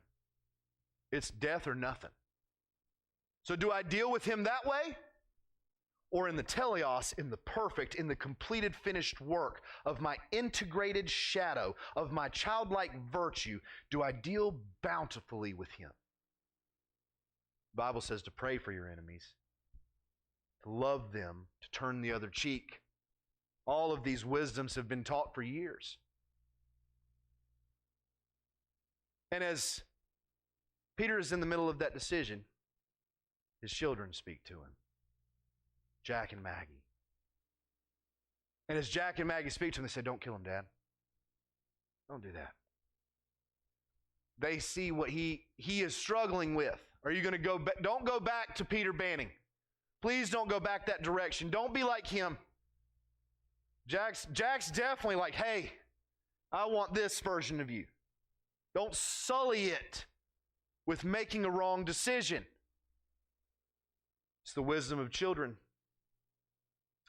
[SPEAKER 1] It's death or nothing. So do I deal with him that way? Or in the teleos, in the perfect, in the completed, finished work of my integrated shadow, of my childlike virtue, do I deal bountifully with him? The Bible says to pray for your enemies, to love them, to turn the other cheek. All of these wisdoms have been taught for years. And as Peter is in the middle of that decision, his children speak to him. Jack and Maggie. And as Jack and Maggie speak to him, they say, "Don't kill him, Dad. Don't do that." They see what he is struggling with. Are you going to go back? Don't go back to Peter Banning. Please don't go back that direction. Don't be like him. Jack's definitely like, "Hey, I want this version of you." Don't sully it with making a wrong decision. It's the wisdom of children.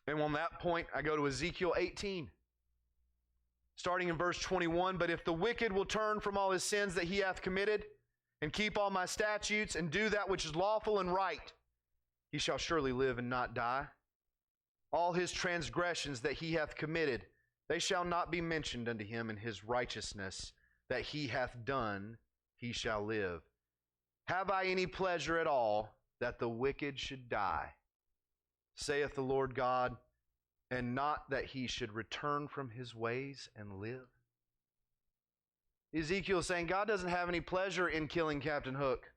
[SPEAKER 1] And on that point, I go to Ezekiel 18. Starting in verse 21, "But if the wicked will turn from all his sins that he hath committed, and keep all my statutes, and do that which is lawful and right, he shall surely live and not die. All his transgressions that he hath committed, they shall not be mentioned unto him. In his righteousness that he hath done, he shall live. Have I any pleasure at all that the wicked should die, saith the Lord God, and not that he should return from his ways and live?" Ezekiel is saying God doesn't have any pleasure in killing Captain Hook.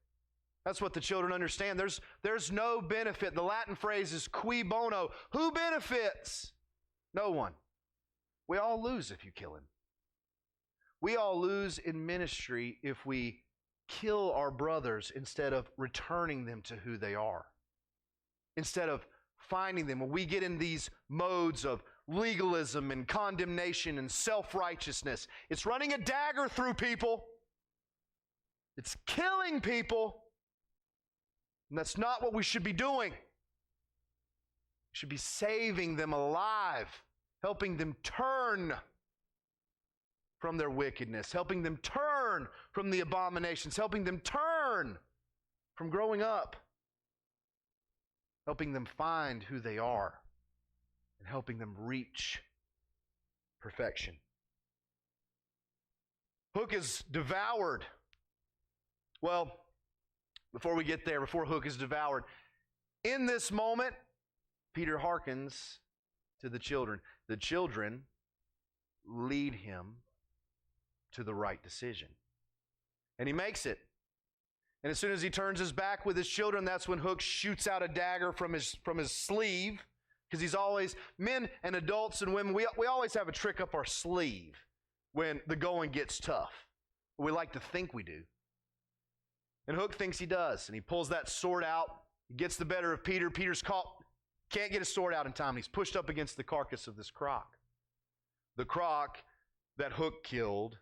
[SPEAKER 1] That's what the children understand. There's no benefit. The Latin phrase is cui bono. Who benefits? No one. We all lose if you kill him. We all lose in ministry if we kill our brothers instead of returning them to who they are. Instead of finding them. When we get in these modes of legalism and condemnation and self-righteousness, it's running a dagger through people. It's killing people. And that's not what we should be doing. You should be saving them alive, helping them turn from their wickedness, helping them turn from the abominations, helping them turn from growing up, helping them find who they are, and helping them reach perfection. Hook is devoured. Well, before we get there, before Hook is devoured, in this moment, Peter hearkens to the children. The children lead him to the right decision. And he makes it. And as soon as he turns his back with his children, that's when Hook shoots out a dagger from his sleeve. Because he's always, men and adults and women, we always have a trick up our sleeve when the going gets tough. We like to think we do. And Hook thinks he does. And he pulls that sword out. He gets the better of Peter. Peter's caught, can't get his sword out in time. He's pushed up against the carcass of this croc. The croc that Hook killed,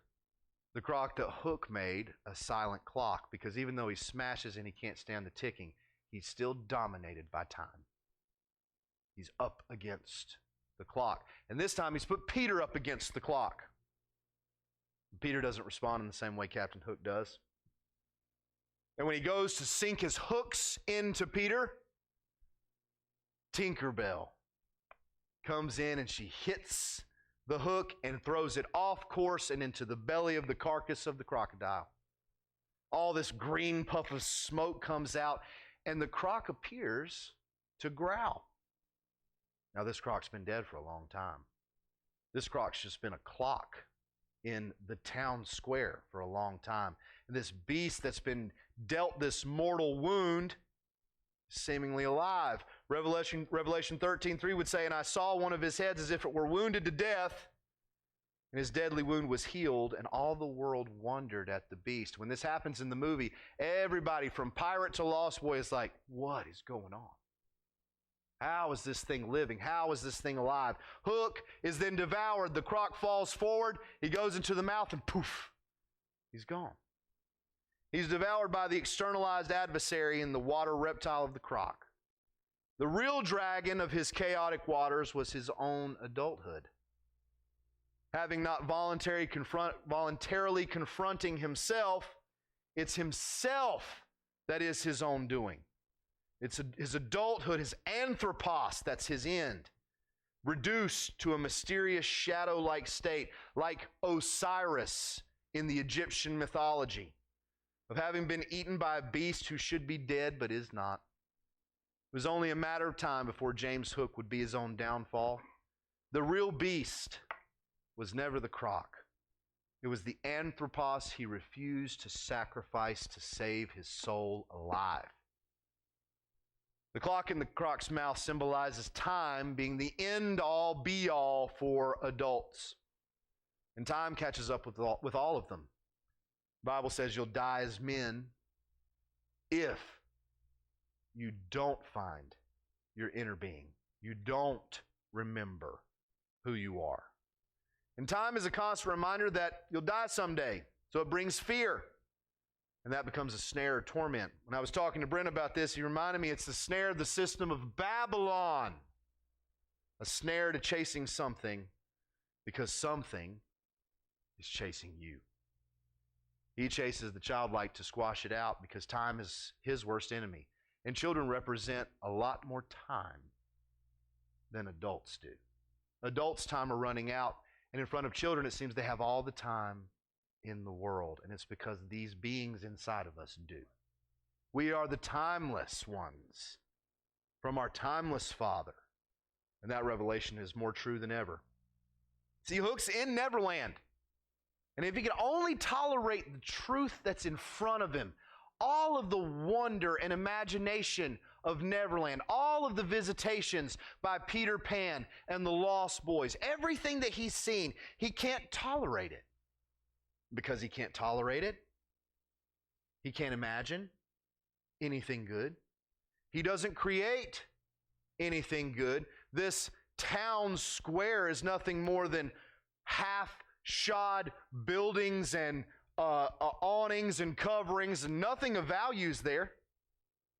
[SPEAKER 1] the croc that Hook made a silent clock, because even though he smashes and he can't stand the ticking, he's still dominated by time. He's up against the clock. And this time he's put Peter up against the clock. Peter doesn't respond in the same way Captain Hook does. And when he goes to sink his hooks into Peter, Tinkerbell comes in and she hits the hook and throws it off course and into the belly of the carcass of the crocodile. All this green puff of smoke comes out, and the croc appears to growl. Now, this croc's been dead for a long time. This croc's just been a clock in the town square for a long time. And this beast that's been dealt this mortal wound, seemingly alive. Revelation 13:3 would say, "And I saw one of his heads as if it were wounded to death, and his deadly wound was healed, and all the world wondered at the beast." When this happens in the movie, everybody from pirate to lost boy is like, what is going on? How is this thing living? How is this thing alive? Hook is then devoured. The croc falls forward. He goes into the mouth and poof, he's gone. He's devoured by the externalized adversary in the water reptile of the croc. The real dragon of his chaotic waters was his own adulthood. Having not voluntarily confronting himself, it's himself that is his own doing. It's his adulthood, his anthropos, that's his end. Reduced to a mysterious shadow-like state, like Osiris in the Egyptian mythology, of having been eaten by a beast who should be dead but is not. It was only a matter of time before James Hook would be his own downfall. The real beast was never the croc. It was the anthropos he refused to sacrifice to save his soul alive. The clock in the croc's mouth symbolizes time being the end-all, be-all for adults. And time catches up with all of them. The Bible says you'll die as men if you don't find your inner being. You don't remember who you are. And time is a constant reminder that you'll die someday. So it brings fear. And that becomes a snare or torment. When I was talking to Brent about this, he reminded me it's the snare of the system of Babylon. A snare to chasing something because something is chasing you. He chases the childlike to squash it out because time is his worst enemy. And children represent a lot more time than adults do. Adults' time are running out, and in front of children it seems they have all the time in the world, and it's because these beings inside of us do. We are the timeless ones from our timeless Father, and that revelation is more true than ever. See, Hook's in Neverland, and if he could only tolerate the truth that's in front of him, all of the wonder and imagination of Neverland, all of the visitations by Peter Pan and the Lost Boys, everything that he's seen, he can't tolerate it. Because he can't tolerate it, he can't imagine anything good. He doesn't create anything good. This town square is nothing more than half-shod buildings and awnings and coverings, and nothing of values there.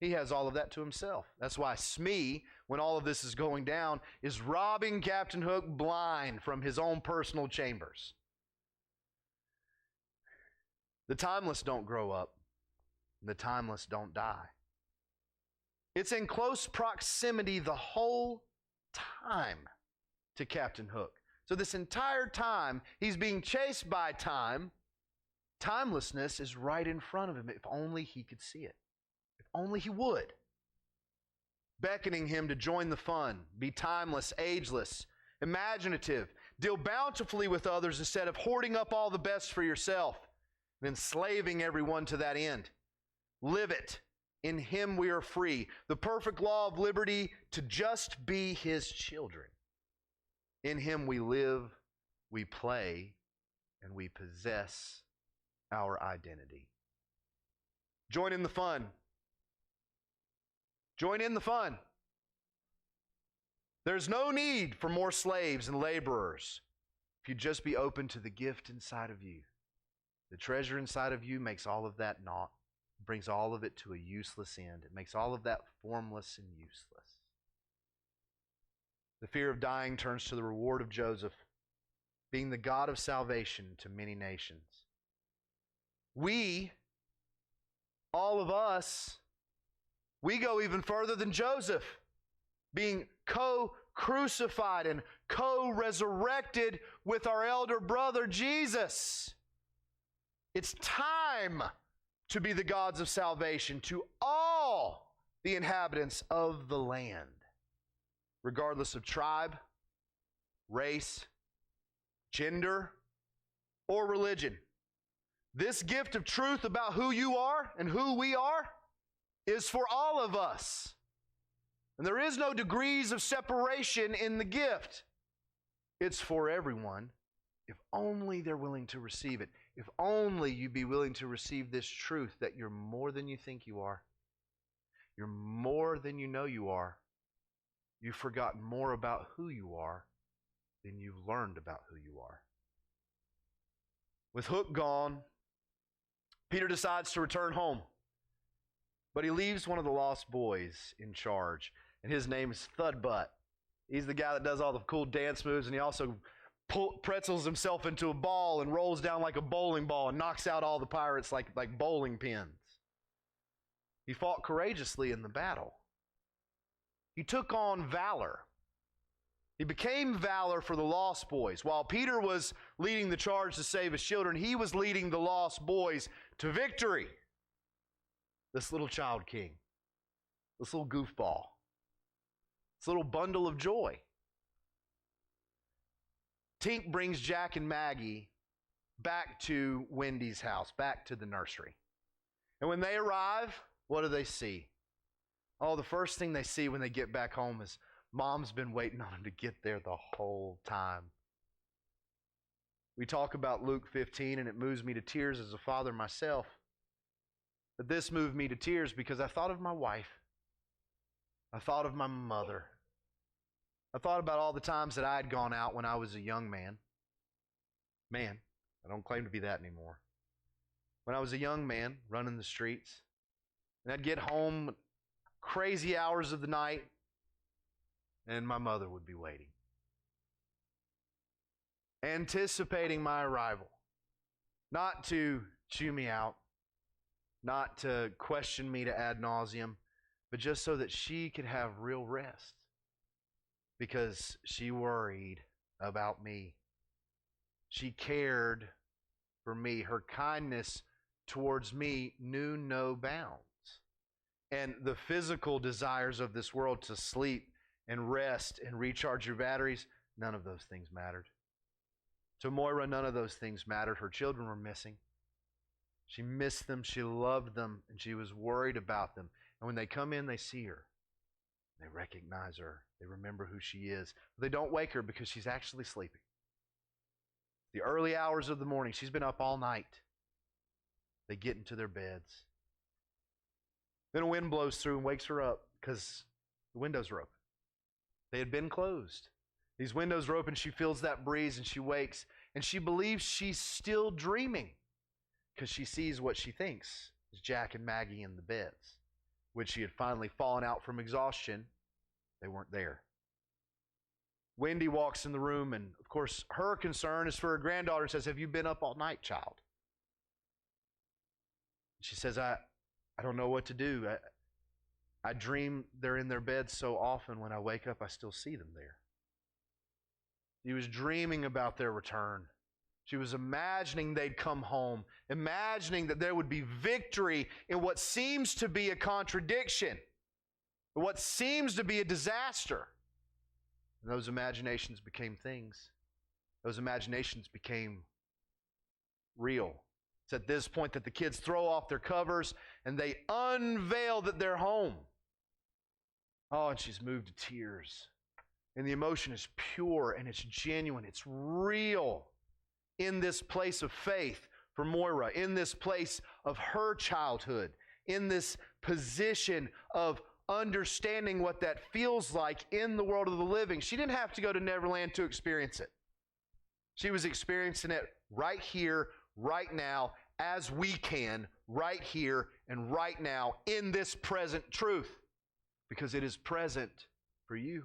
[SPEAKER 1] He has all of that to himself. That's why Smee, when all of this is going down, is robbing Captain Hook blind from his own personal chambers. The timeless don't grow up. The timeless don't die. It's in close proximity the whole time to Captain Hook. So this entire time, he's being chased by time. Timelessness is right in front of him, if only he could see it. If only he would. Beckoning him to join the fun, be timeless, ageless, imaginative, deal bountifully with others instead of hoarding up all the best for yourself and enslaving everyone to that end. Live it. In him we are free. The perfect law of liberty to just be his children. In him we live, we play, and we possess our identity. Join in the fun. Join in the fun. There's no need for more slaves and laborers if you just be open to the gift inside of you. The treasure inside of you makes all of that naught. Brings all of it to a useless end. It makes all of that formless and useless. The fear of dying turns to the reward of Joseph, being the God of salvation to many nations. We, all of us, we go even further than Joseph, being co-crucified and co-resurrected with our elder brother Jesus. It's time to be the gods of salvation to all the inhabitants of the land, regardless of tribe, race, gender, or religion. This gift of truth about who you are and who we are is for all of us. And there is no degrees of separation in the gift. It's for everyone, if only they're willing to receive it. If only you be willing to receive this truth that you're more than you think you are. You're more than you know you are. You've forgotten more about who you are than you've learned about who you are. With Hook gone, Peter decides to return home. But he leaves one of the lost boys in charge, and his name is Thudbutt. He's the guy that does all the cool dance moves, and he also pretzels himself into a ball and rolls down like a bowling ball and knocks out all the pirates like bowling pins. He fought courageously in the battle. He took on valor. He became valor for the lost boys. While Peter was leading the charge to save his children, he was leading the lost boys to victory. This little child king, this little goofball, this little bundle of joy. Tink brings Jack and Maggie back to Wendy's house, back to the nursery. And when they arrive, what do they see? Oh, the first thing they see when they get back home is Mom's been waiting on them to get there the whole time. We talk about Luke 15, and it moves me to tears as a father myself. But this moved me to tears because I thought of my wife. I thought of my mother. I thought about all the times that I had gone out when I was a young man. Man, I don't claim to be that anymore. When I was a young man, running the streets, and I'd get home crazy hours of the night, and my mother would be waiting, anticipating my arrival, not to chew me out, not to question me to ad nauseum, but just so that she could have real rest, because she worried about me. She cared for me. Her kindness towards me knew no bounds. And the physical desires of this world to sleep and rest and recharge your batteries, none of those things mattered. To Moira, none of those things mattered. Her children were missing. She missed them, she loved them, and she was worried about them. And when they come in, they see her. They recognize her. They remember who she is. But they don't wake her because she's actually sleeping. The early hours of the morning, she's been up all night. They get into their beds. Then a wind blows through and wakes her up because the windows are open. They had been closed. These windows are open. She feels that breeze and she wakes. And she believes she's still dreaming because she sees what she thinks is Jack and Maggie in the beds which she had finally fallen out from exhaustion, they weren't there. Wendy walks in the room, and of course, her concern is for her granddaughter and says, "Have you been up all night, child?" She says, I don't know what to do. I dream they're in their beds so often when I wake up, I still see them there. She was dreaming about their return. She was imagining they'd come home, imagining that there would be victory in what seems to be a contradiction, what seems to be a disaster. And those imaginations became things. Those imaginations became real. It's at this point that the kids throw off their covers and they unveil that they're home. Oh, and she's moved to tears. And the emotion is pure and it's genuine. It's real in this place of faith for Moira, in this place of her childhood, in this position of understanding what that feels like in the world of the living. She didn't have to go to Neverland to experience it. She was experiencing it right here, right now, as we can, right here and right now, in this present truth, because it is present for you.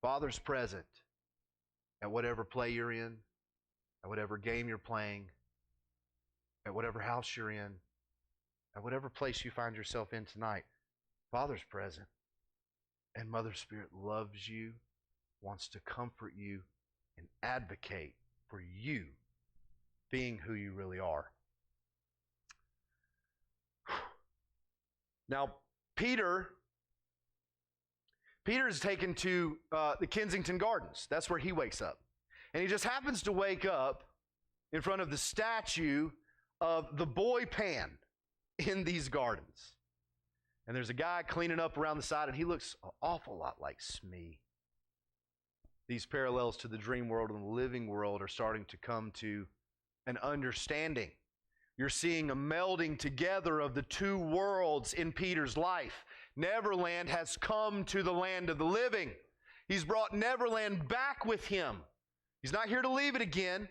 [SPEAKER 1] Father's present at whatever play you're in, at whatever game you're playing, at whatever house you're in, at whatever place you find yourself in tonight. Father's present, and Mother Spirit loves you, wants to comfort you, and advocate for you being who you really are. Now, Peter is taken to the Kensington Gardens. That's where he wakes up. And he just happens to wake up in front of the statue of the boy Pan in these gardens. And there's a guy cleaning up around the side, and he looks an awful lot like Smee. These parallels to the dream world and the living world are starting to come to an understanding. You're seeing a melding together of the two worlds in Peter's life. Neverland has come to the land of the living. He's brought Neverland back with him. He's not here to leave it again.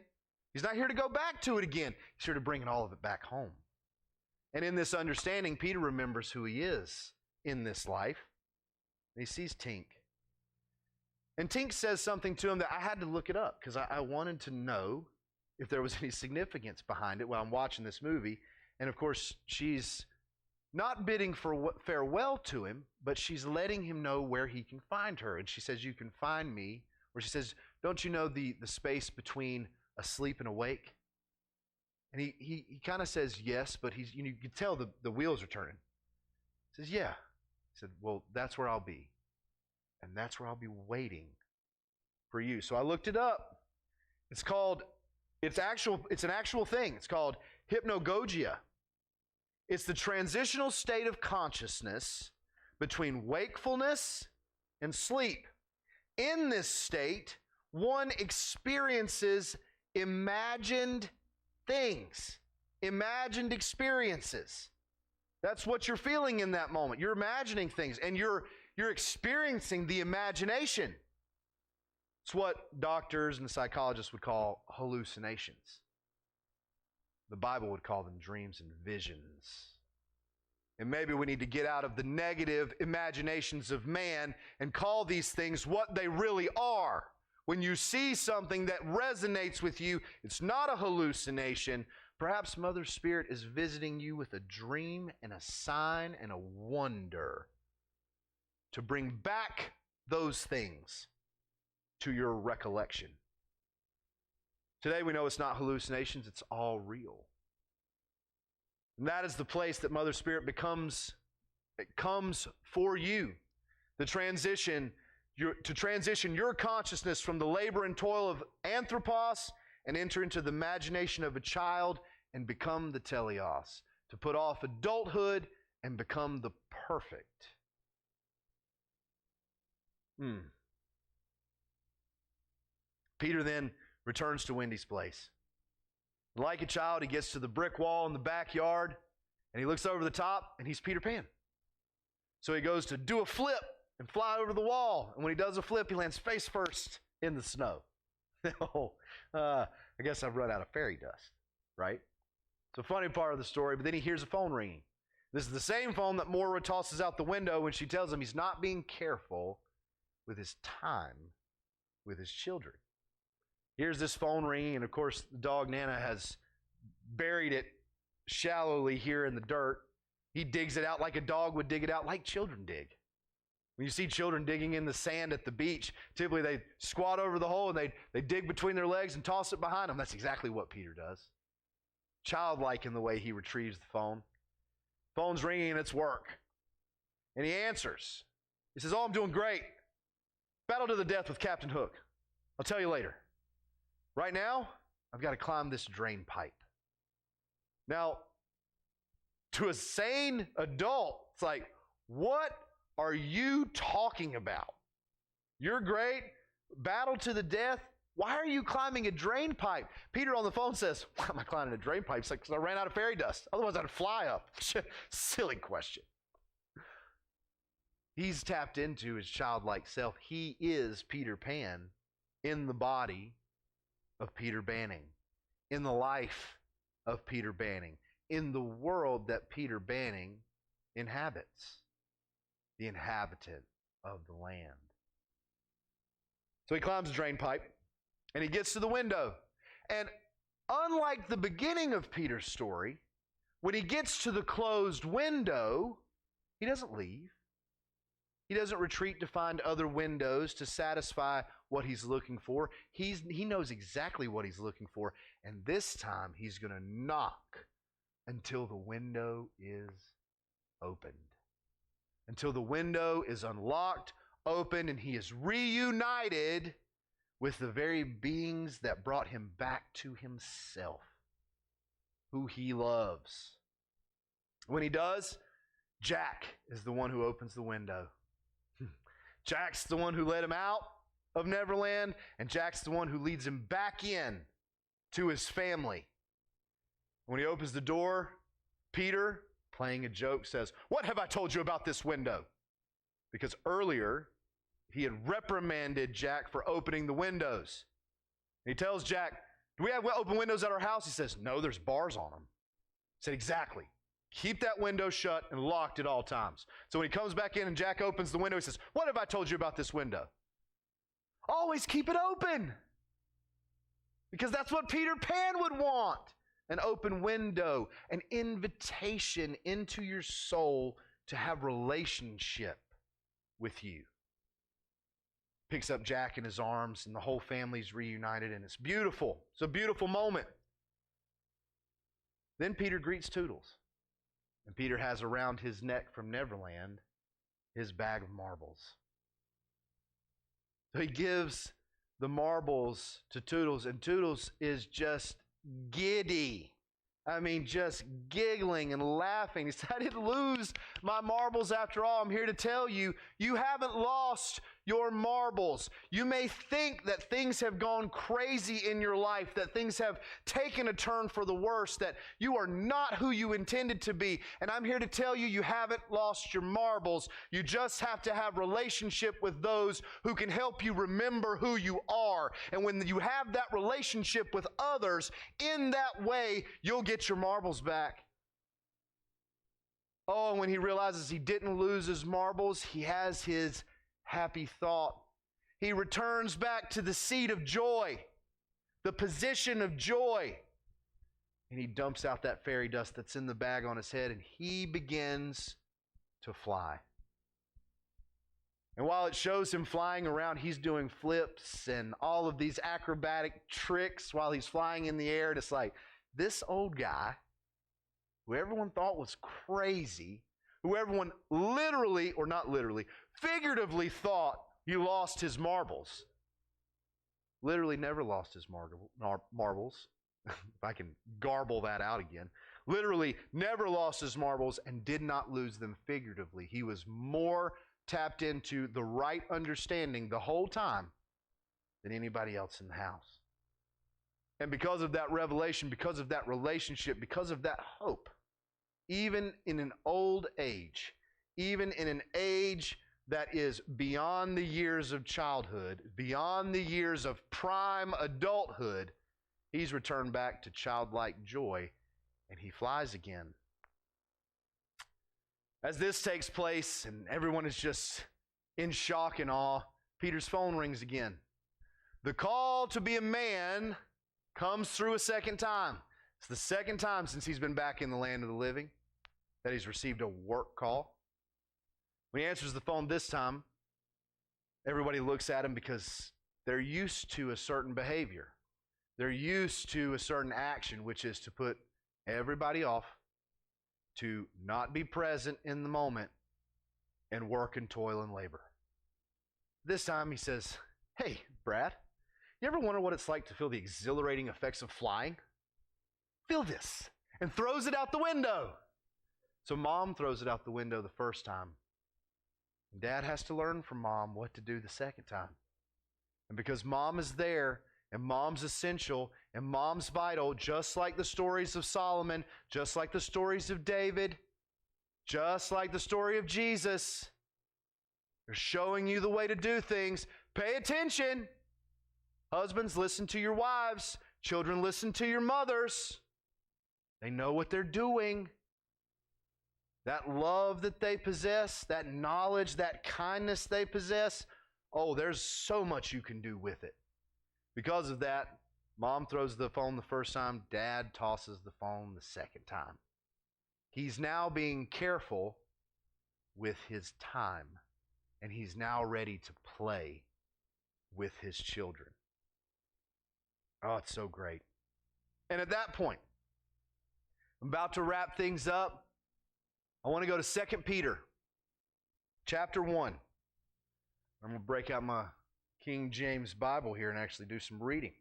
[SPEAKER 1] He's not here to go back to it again. He's here to bring all of it back home. And in this understanding, Peter remembers who he is in this life. And he sees Tink. And Tink says something to him that I had to look it up because I wanted to know if there was any significance behind it while I'm watching this movie. And of course, she's not bidding farewell to him, but she's letting him know where he can find her. And she says, "You can find me." Or she says, "Don't you know the space between asleep and awake?" And he kind of says yes, but you can tell the wheels are turning. He says, "Yeah." He said, "Well, that's where I'll be. And that's where I'll be waiting for you." So I looked it up. It's an actual thing. It's called hypnagogia. It's the transitional state of consciousness between wakefulness and sleep. In this state, one experiences imagined things, imagined experiences. That's what you're feeling in that moment. You're imagining things, and you're experiencing the imagination. It's what doctors and psychologists would call hallucinations. The Bible would call them dreams and visions. And maybe we need to get out of the negative imaginations of man and call these things what they really are. When you see something that resonates with you, it's not a hallucination. Perhaps Mother Spirit is visiting you with a dream and a sign and a wonder to bring back those things to your recollection. Today we know it's not hallucinations, it's all real. And that is the place that Mother Spirit comes for you. To transition your consciousness from the labor and toil of anthropos and enter into the imagination of a child and become the teleos. To put off adulthood and become the perfect. Peter then returns to Wendy's place. Like a child, he gets to the brick wall in the backyard, and he looks over the top, and he's Peter Pan. So he goes to do a flip and fly over the wall. And when he does a flip, he lands face first in the snow. I guess I've run out of fairy dust, right? It's a funny part of the story, but then he hears a phone ringing. This is the same phone that Moira tosses out the window when she tells him he's not being careful with his time with his children. Here's this phone ringing, and of course, the dog Nana has buried it shallowly here in the dirt. He digs it out like a dog would dig it out, like children dig. When you see children digging in the sand at the beach, typically they squat over the hole and they dig between their legs and toss it behind them. That's exactly what Peter does. Childlike in the way he retrieves the phone. Phone's ringing and it's work. And he answers. He says, "Oh, I'm doing great. Battle to the death with Captain Hook. I'll tell you later. Right now, I've got to climb this drain pipe." Now, to a sane adult, it's like, what are you talking about? You're great. Battle to the death. Why are you climbing a drain pipe? Peter on the phone says, "Why am I climbing a drain pipe?" It's like, "Because I ran out of fairy dust. Otherwise, I'd fly up." Silly question. He's tapped into his childlike self. He is Peter Pan in the body of Peter Banning, in the life of Peter Banning, in the world that Peter Banning inhabits, the inhabitant of the land. So he climbs the drain pipe, and he gets to the window. And unlike the beginning of Peter's story, when he gets to the closed window, he doesn't leave. He doesn't retreat to find other windows to satisfy what he's looking for. He knows exactly what he's looking for, and this time he's going to knock until the window is opened. Until the window is unlocked, opened, and he is reunited with the very beings that brought him back to himself, who he loves. When he does, Jack is the one who opens the window. Jack's the one who led him out of Neverland, and Jack's the one who leads him back in to his family. When he opens the door, Peter, playing a joke, says, "What have I told you about this window?" Because earlier, he had reprimanded Jack for opening the windows. And he tells Jack, "Do we have open windows at our house?" He says, "No, there's bars on them." He said, "Exactly. Keep that window shut and locked at all times." So when he comes back in and Jack opens the window, he says, "What have I told you about this window?" Always keep it open. Because that's what Peter Pan would want. An open window, an invitation into your soul to have relationship with you. Picks up Jack in his arms, and the whole family's reunited, and it's beautiful. It's a beautiful moment. Then Peter greets Toodles. And Peter has around his neck from Neverland his bag of marbles. So he gives the marbles to Toodles, and Toodles is just giddy. I mean, just giggling and laughing. He said, "I didn't lose my marbles after all. I'm here to tell you, you haven't lost your marbles. You may think that things have gone crazy in your life, that things have taken a turn for the worse, that you are not who you intended to be. And I'm here to tell you, you haven't lost your marbles. You just have to have relationship with those who can help you remember who you are. And when you have that relationship with others, in that way, you'll get your marbles back." Oh, and when he realizes he didn't lose his marbles, he has his happy thought. He returns back to the seat of joy, the position of joy, and he dumps out that fairy dust that's in the bag on his head, and he begins to fly. And while it shows him flying around, he's doing flips and all of these acrobatic tricks while he's flying in the air. And it's like, this old guy, who everyone thought was crazy, who everyone literally, or not literally, figuratively thought he lost his marbles, literally never lost his marbles. If I can garble that out again. Literally never lost his marbles and did not lose them figuratively. He was more tapped into the right understanding the whole time than anybody else in the house. And because of that revelation, because of that relationship, because of that hope, even in an old age, even in an age that is beyond the years of childhood, beyond the years of prime adulthood, he's returned back to childlike joy, and he flies again. As this takes place and everyone is just in shock and awe, Peter's phone rings again. The call to be a man comes through a second time. It's the second time since he's been back in the land of the living that he's received a work call. When he answers the phone this time, everybody looks at him because they're used to a certain behavior. They're used to a certain action, which is to put everybody off, to not be present in the moment, and work and toil and labor. This time he says, "Hey, Brad, you ever wonder what it's like to feel the exhilarating effects of flying? Feel this," and throws it out the window. So Mom throws it out the window the first time. Dad has to learn from Mom what to do the second time. And because Mom is there, and Mom's essential, and Mom's vital, just like the stories of Solomon, just like the stories of David, just like the story of Jesus, they're showing you the way to do things. Pay attention. Husbands, listen to your wives. Children, listen to your mothers. They know what they're doing. That love that they possess, that knowledge, that kindness they possess, oh, there's so much you can do with it. Because of that, Mom throws the phone the first time, Dad tosses the phone the second time. He's now being careful with his time, and he's now ready to play with his children. Oh, it's so great. And at that point, I'm about to wrap things up. I want to go to 2 Peter chapter 1. I'm going to break out my King James Bible here and actually do some reading.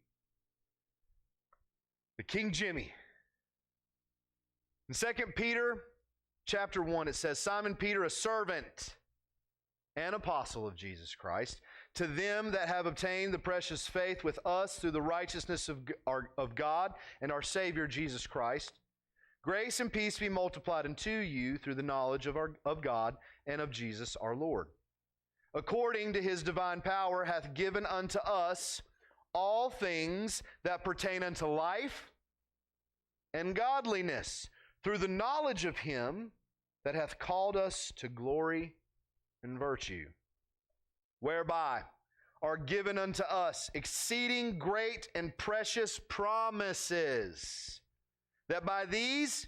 [SPEAKER 1] The King Jimmy. In 2 Peter chapter 1, it says, "Simon Peter, a servant and apostle of Jesus Christ, to them that have obtained the precious faith with us through the righteousness of God and our Savior Jesus Christ, grace and peace be multiplied unto you through the knowledge of God and of Jesus our Lord. According to his divine power hath given unto us all things that pertain unto life and godliness, through the knowledge of him that hath called us to glory and virtue, whereby are given unto us exceeding great and precious promises, that by these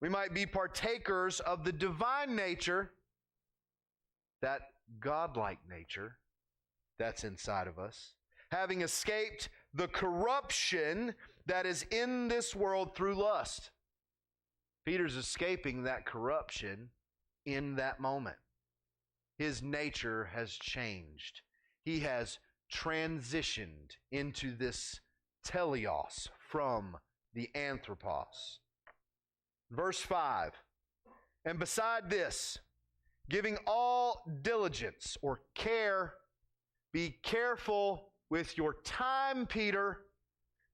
[SPEAKER 1] we might be partakers of the divine nature, that godlike nature that's inside of us, having escaped the corruption that is in this world through lust." Peter's escaping that corruption in that moment. His nature has changed. He has transitioned into this teleos from the anthropos. Verse 5, "And beside this, giving all diligence," or care, be careful with your time, Peter,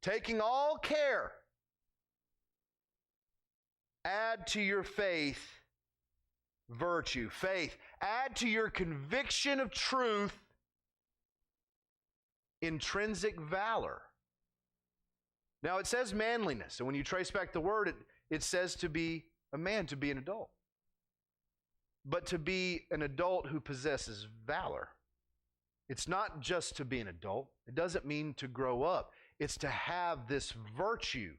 [SPEAKER 1] taking all care, add to your faith virtue. Faith. Add to your conviction of truth intrinsic valor. Now it says manliness, and when you trace back the word, it says to be a man, to be an adult. But to be an adult who possesses valor. It's not just to be an adult. It doesn't mean to grow up. It's to have this virtue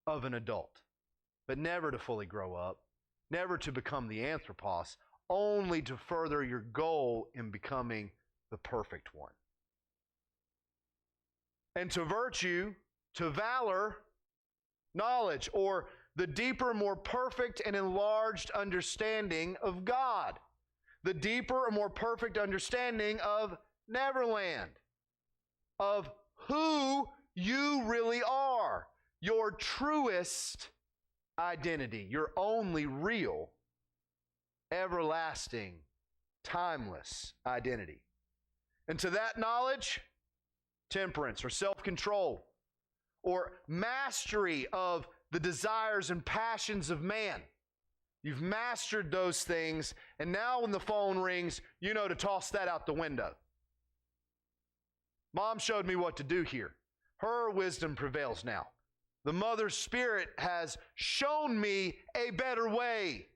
[SPEAKER 1] of an adult, but never to fully grow up, never to become the anthropos, only to further your goal in becoming the perfect one. And to virtue, to valor, knowledge, or the deeper, more perfect and enlarged understanding of God. The deeper and more perfect understanding of Neverland, of who you really are, your truest identity, your only real, everlasting, timeless identity. And to that knowledge, temperance or self-control or mastery of the desires and passions of man. You've mastered those things, and now when the phone rings, you know to toss that out the window. Mom showed me what to do here. Her wisdom prevails now. The Mother Spirit has shown me a better way.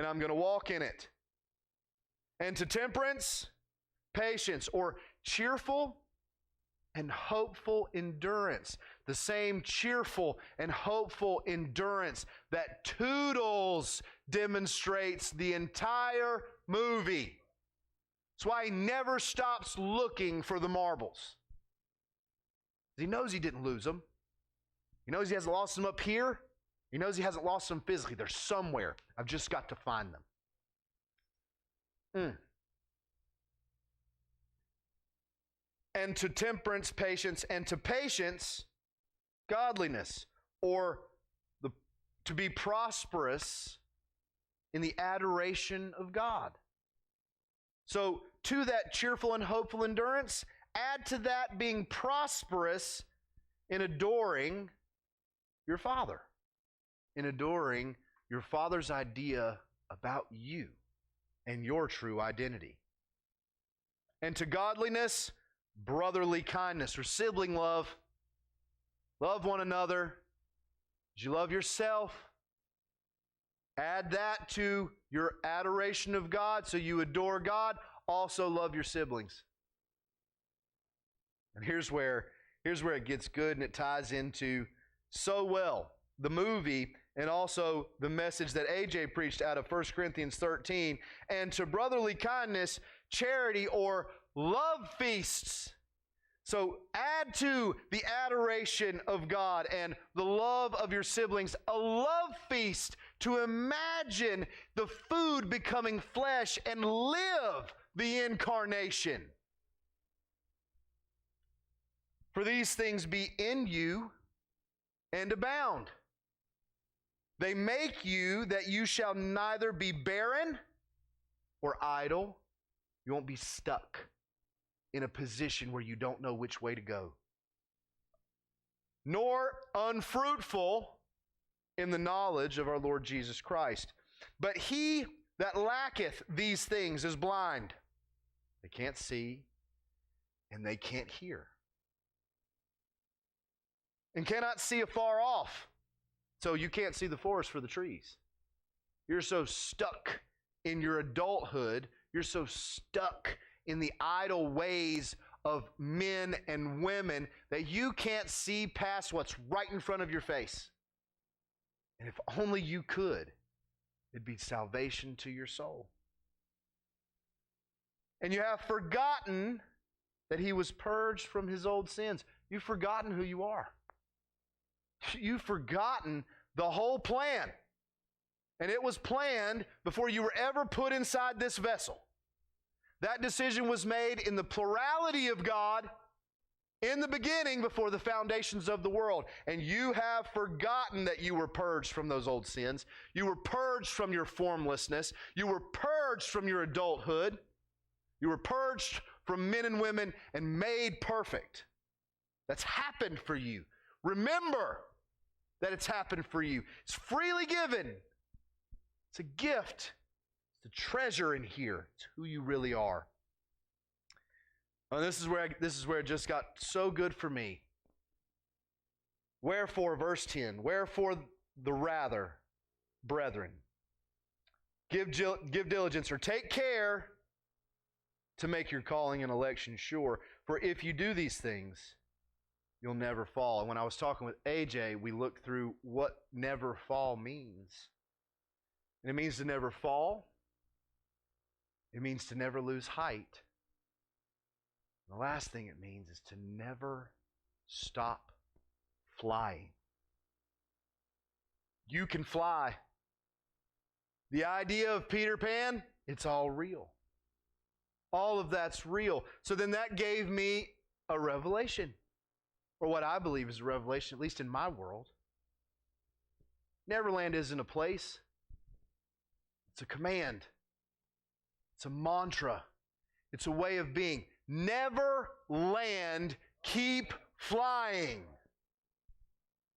[SPEAKER 1] and I'm going to walk in it. And to temperance, patience, or cheerful and hopeful endurance. The same cheerful and hopeful endurance that Toodles demonstrates the entire movie. That's why he never stops looking for the marbles. He knows he didn't lose them. He knows he hasn't lost them up here. He knows he hasn't lost them physically. They're somewhere. I've just got to find them. And to temperance, patience, and to patience, godliness, or to be prosperous in the adoration of God. So, to that cheerful and hopeful endurance, add to that being prosperous in adoring your Father, in adoring your Father's idea about you and your true identity. And to godliness, brotherly kindness or sibling love. Love one another as you love yourself. Add that to your adoration of God, so you adore God. Also love your siblings. And here's where it gets good, and it ties into so well the movie and also the message that AJ preached out of 1 Corinthians 13. And to brotherly kindness, charity or love feasts. So add to the adoration of God and the love of your siblings a love feast to imagine the food becoming flesh and live the incarnation. For these things be in you and abound. They make you that you shall neither be barren or idle. You won't be stuck in a position where you don't know which way to go. Nor unfruitful in the knowledge of our Lord Jesus Christ. But he that lacketh these things is blind. They can't see and they can't hear. And cannot see afar off. So you can't see the forest for the trees. You're so stuck in your adulthood. You're so stuck in the idle ways of men and women that you can't see past what's right in front of your face. And if only you could, it'd be salvation to your soul. And you have forgotten that he was purged from his old sins. You've forgotten who you are. You've forgotten the whole plan. And it was planned before you were ever put inside this vessel. That decision was made in the plurality of God in the beginning before the foundations of the world. And you have forgotten that you were purged from those old sins. You were purged from your formlessness. You were purged from your adulthood. You were purged from men and women and made perfect. That's happened for you. Remember that it's happened for you. It's freely given. It's a gift. It's a treasure in here. It's who you really are. And this is where it just got so good for me. Wherefore, verse 10, wherefore the rather, brethren, give diligence or take care to make your calling and election sure. For if you do these things, you'll never fall. And when I was talking with AJ, we looked through what never fall means. And it means to never fall. It means to never lose height. And the last thing it means is to never stop flying. You can fly. The idea of Peter Pan, it's all real. All of that's real. So then that gave me a revelation. Or what I believe is a revelation, at least in my world. Neverland isn't a place. It's a command. It's a mantra. It's a way of being. Never land, keep flying.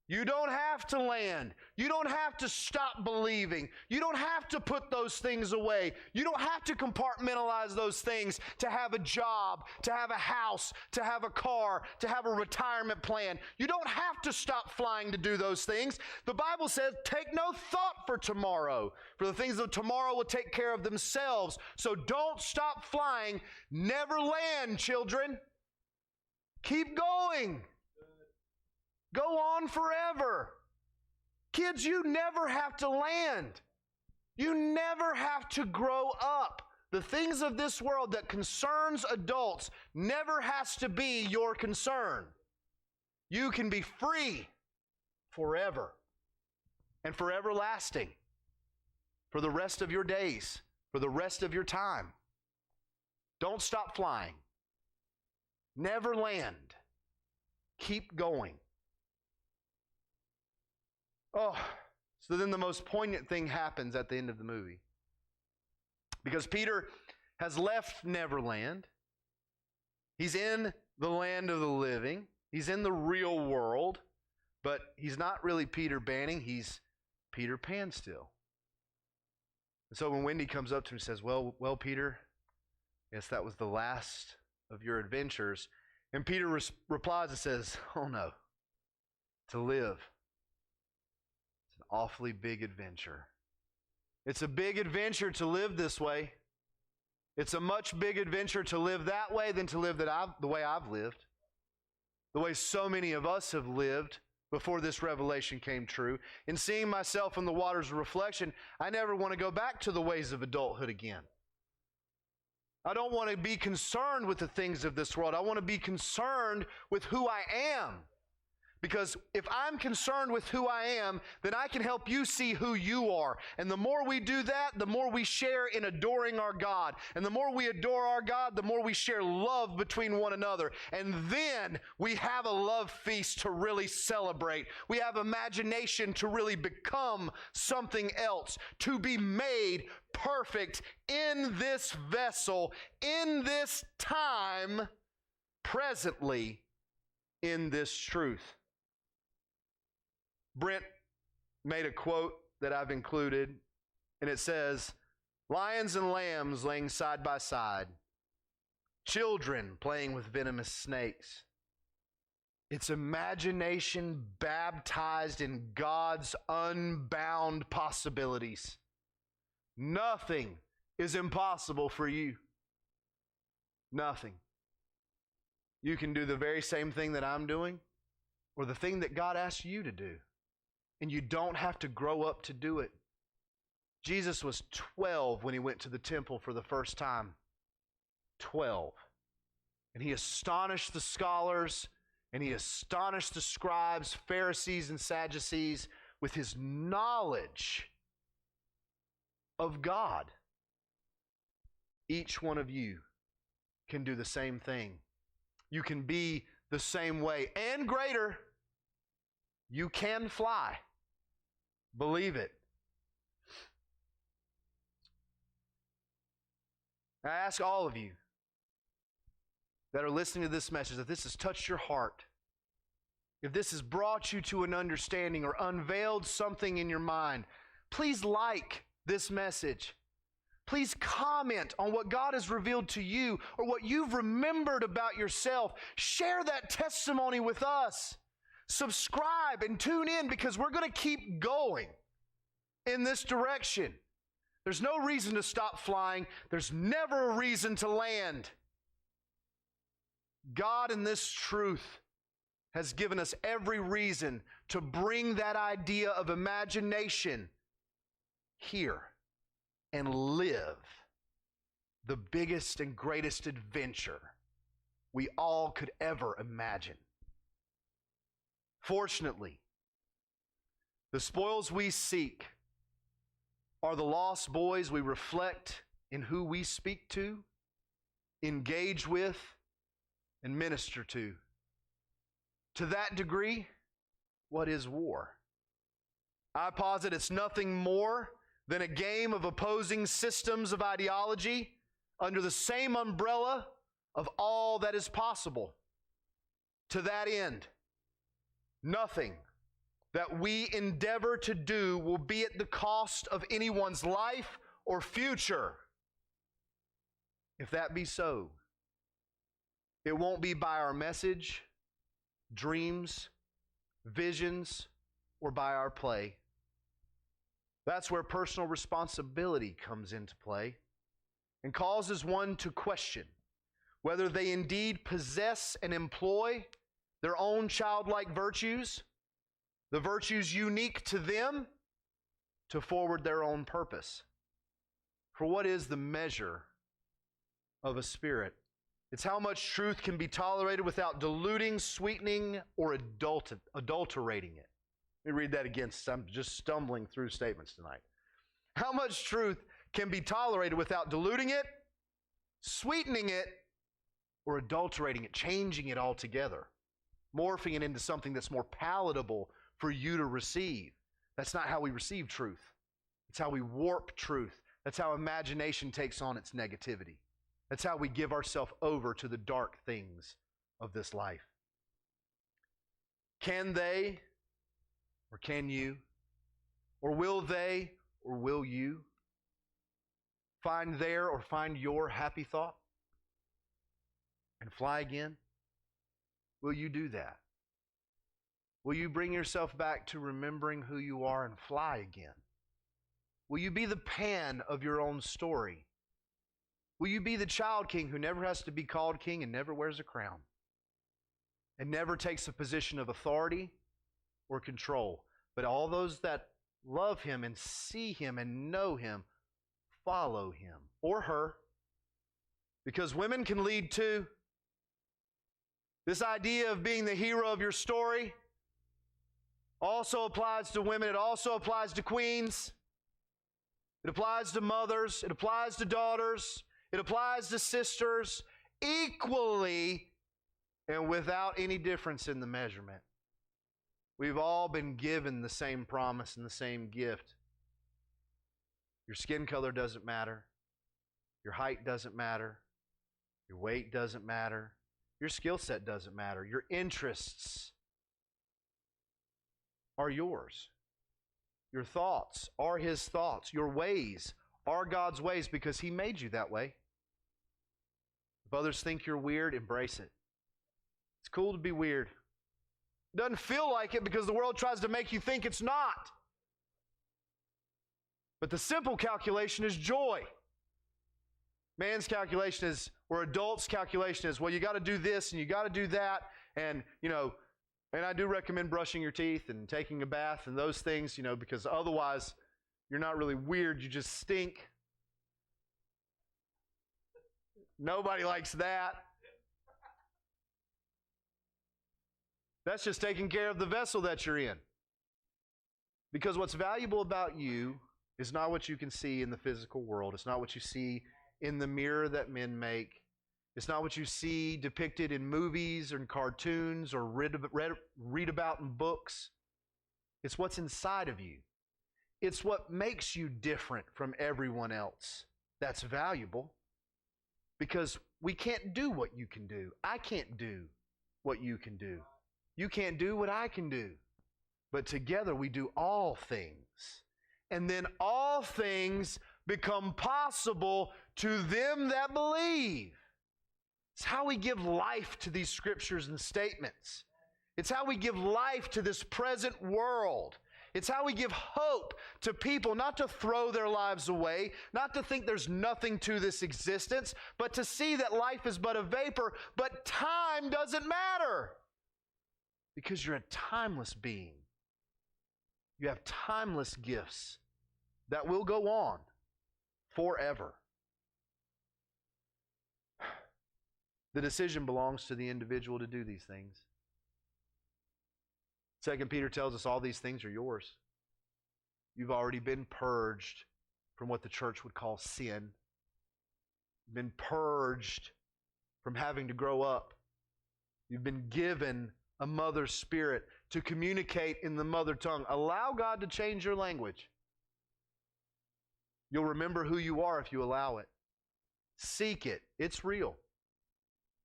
[SPEAKER 1] You don't have to land. You don't have to stop believing. You don't have to put those things away. You don't have to compartmentalize those things to have a job, to have a house, to have a car, to have a retirement plan. You don't have to stop flying to do those things. The Bible says, take no thought for tomorrow, for the things of tomorrow will take care of themselves. So don't stop flying. Never land, children. Keep going. Go on forever. Kids, you never have to land. You never have to grow up. The things of this world that concerns adults never has to be your concern. You can be free forever and for everlasting, for the rest of your days, for the rest of your time. Don't stop flying. Never land. Keep going. Oh, so then the most poignant thing happens at the end of the movie. Because Peter has left Neverland. He's in the land of the living. He's in the real world. But he's not really Peter Banning. He's Peter Pan still. And so when Wendy comes up to him and says, well, Peter, yes, that was the last of your adventures. And Peter replies and says, oh no, to live. Awfully big adventure. It's a big adventure to live this way. It's a much big adventure to live that way than to live the way I've lived. The way so many of us have lived before this revelation came true. In seeing myself in the waters of reflection, I never want to go back to the ways of adulthood again. I don't want to be concerned with the things of this world. I want to be concerned with who I am. Because if I'm concerned with who I am, then I can help you see who you are. And the more we do that, the more we share in adoring our God. And the more we adore our God, the more we share love between one another. And then we have a love feast to really celebrate. We have imagination to really become something else, to be made perfect in this vessel, in this time, presently, in this truth. Brent made a quote that I've included, and it says, lions and lambs laying side by side, children playing with venomous snakes. It's imagination baptized in God's unbound possibilities. Nothing is impossible for you. Nothing. You can do the very same thing that I'm doing, or the thing that God asked you to do. And you don't have to grow up to do it. Jesus was 12 when he went to the temple for the first time. 12. And he astonished the scholars, and he astonished the scribes, Pharisees, and Sadducees with his knowledge of God. Each one of you can do the same thing. You can be the same way and greater. You can fly. Believe it. I ask all of you that are listening to this message, if this has touched your heart, if this has brought you to an understanding or unveiled something in your mind, please like this message. Please comment on what God has revealed to you or what you've remembered about yourself. Share that testimony with us. Subscribe and tune in, because we're going to keep going in this direction. There's no reason to stop flying. There's never a reason to land. God in this truth has given us every reason to bring that idea of imagination here and live the biggest and greatest adventure we all could ever imagine. Fortunately, the spoils we seek are the lost boys we reflect in who we speak to, engage with, and minister to. To that degree, what is war? I posit it's nothing more than a game of opposing systems of ideology under the same umbrella of all that is possible. To that end, nothing that we endeavor to do will be at the cost of anyone's life or future. If that be so, it won't be by our message, dreams, visions, or by our play. That's where personal responsibility comes into play and causes one to question whether they indeed possess and employ their own childlike virtues, the virtues unique to them, to forward their own purpose. For what is the measure of a spirit? It's how much truth can be tolerated without diluting, sweetening, or adulterating it. Let me read that again. I'm just stumbling through statements tonight. How much truth can be tolerated without diluting it, sweetening it, or adulterating it, changing it altogether, morphing it into something that's more palatable for you to receive? That's not how we receive truth. It's how we warp truth. That's how imagination takes on its negativity. That's how we give ourselves over to the dark things of this life. Can they, or can you, or will they, or will you find their or find your happy thought and fly again? Will you do that? Will you bring yourself back to remembering who you are and fly again? Will you be the Pan of your own story? Will you be the child king who never has to be called king and never wears a crown and never takes a position of authority or control, but all those that love him and see him and know him follow him or her? Because women can lead too. This idea of being the hero of your story also applies to women. It also applies to queens. It applies to mothers. It applies to daughters. It applies to sisters equally and without any difference in the measurement. We've all been given the same promise and the same gift. Your skin color doesn't matter. Your height doesn't matter. Your weight doesn't matter. Your skill set doesn't matter. Your interests are yours. Your thoughts are His thoughts. Your ways are God's ways because He made you that way. If others think you're weird, embrace it. It's cool to be weird. It doesn't feel like it because the world tries to make you think it's not. But the simple calculation is joy. Man's calculation is, or adults' calculation is, well, you got to do this and you got to do that. And, and I do recommend brushing your teeth and taking a bath and those things, because otherwise you're not really weird, you just stink. Nobody likes that. That's just taking care of the vessel that you're in. Because what's valuable about you is not what you can see in the physical world. It's not what you see in the mirror that men make. It's not what you see depicted in movies or in cartoons or read about in books. It's what's inside of you. It's what makes you different from everyone else. That's valuable. Because we can't do what you can do. I can't do what you can do. You can't do what I can do. But together we do all things. And then all things become possible to them that believe. It's how we give life to these scriptures and statements. It's how we give life to this present world. It's how we give hope to people, not to throw their lives away, not to think there's nothing to this existence, but to see that life is but a vapor, but time doesn't matter. Because you're a timeless being. You have timeless gifts that will go on forever. The decision belongs to the individual to do these things. 2 Peter tells us all these things are yours. You've already been purged from what the church would call sin. You've been purged from having to grow up. You've been given a mother's spirit to communicate in the mother tongue. Allow God to change your language. You'll remember who you are if you allow it. Seek it. It's real.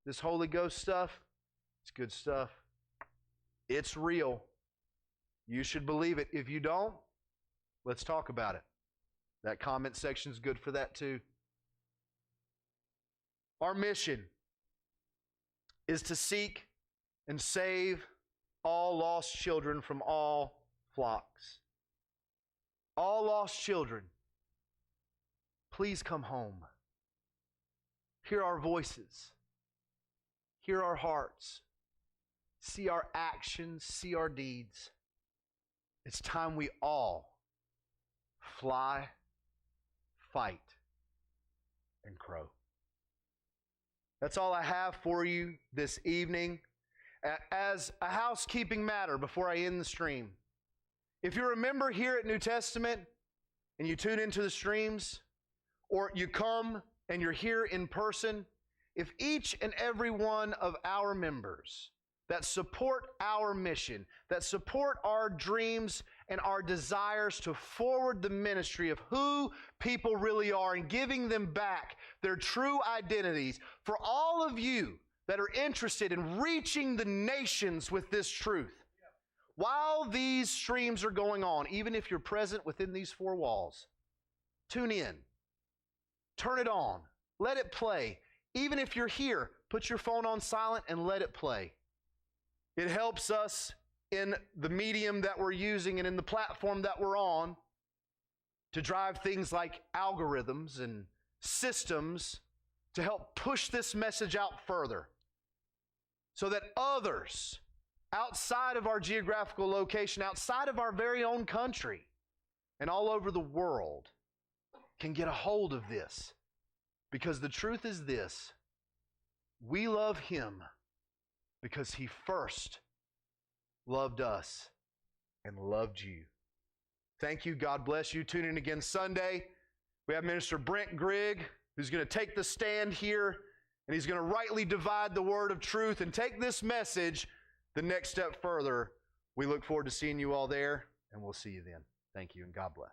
[SPEAKER 1] This Holy Ghost stuff, it's good stuff. It's real. You should believe it. If you don't, let's talk about it. That comment section is good for that too. Our mission is to seek and save all lost children from all flocks. All lost children, please come home. Hear our voices. Hear our hearts. See our actions. See our deeds. It's time we all fly, fight, and crow. That's all I have for you this evening. As a housekeeping matter before I end the stream, if you're a member here at New Testament and you tune into the streams, or you come and you're here in person, if each and every one of our members that support our mission, that support our dreams and our desires to forward the ministry of who people really are and giving them back their true identities, for all of you that are interested in reaching the nations with this truth, while these streams are going on, even if you're present within these four walls, tune in, turn it on, let it play. Even if you're here, put your phone on silent and let it play. It helps us in the medium that we're using and in the platform that we're on to drive things like algorithms and systems to help push this message out further so that others outside of our geographical location, outside of our very own country, and all over the world can get a hold of this. Because the truth is this: we love Him because He first loved us and loved you. Thank you. God bless you. Tune in again Sunday. We have Minister Brent Grigg, who's going to take the stand here, and he's going to rightly divide the word of truth and take this message the next step further. We look forward to seeing you all there, and we'll see you then. Thank you, and God bless.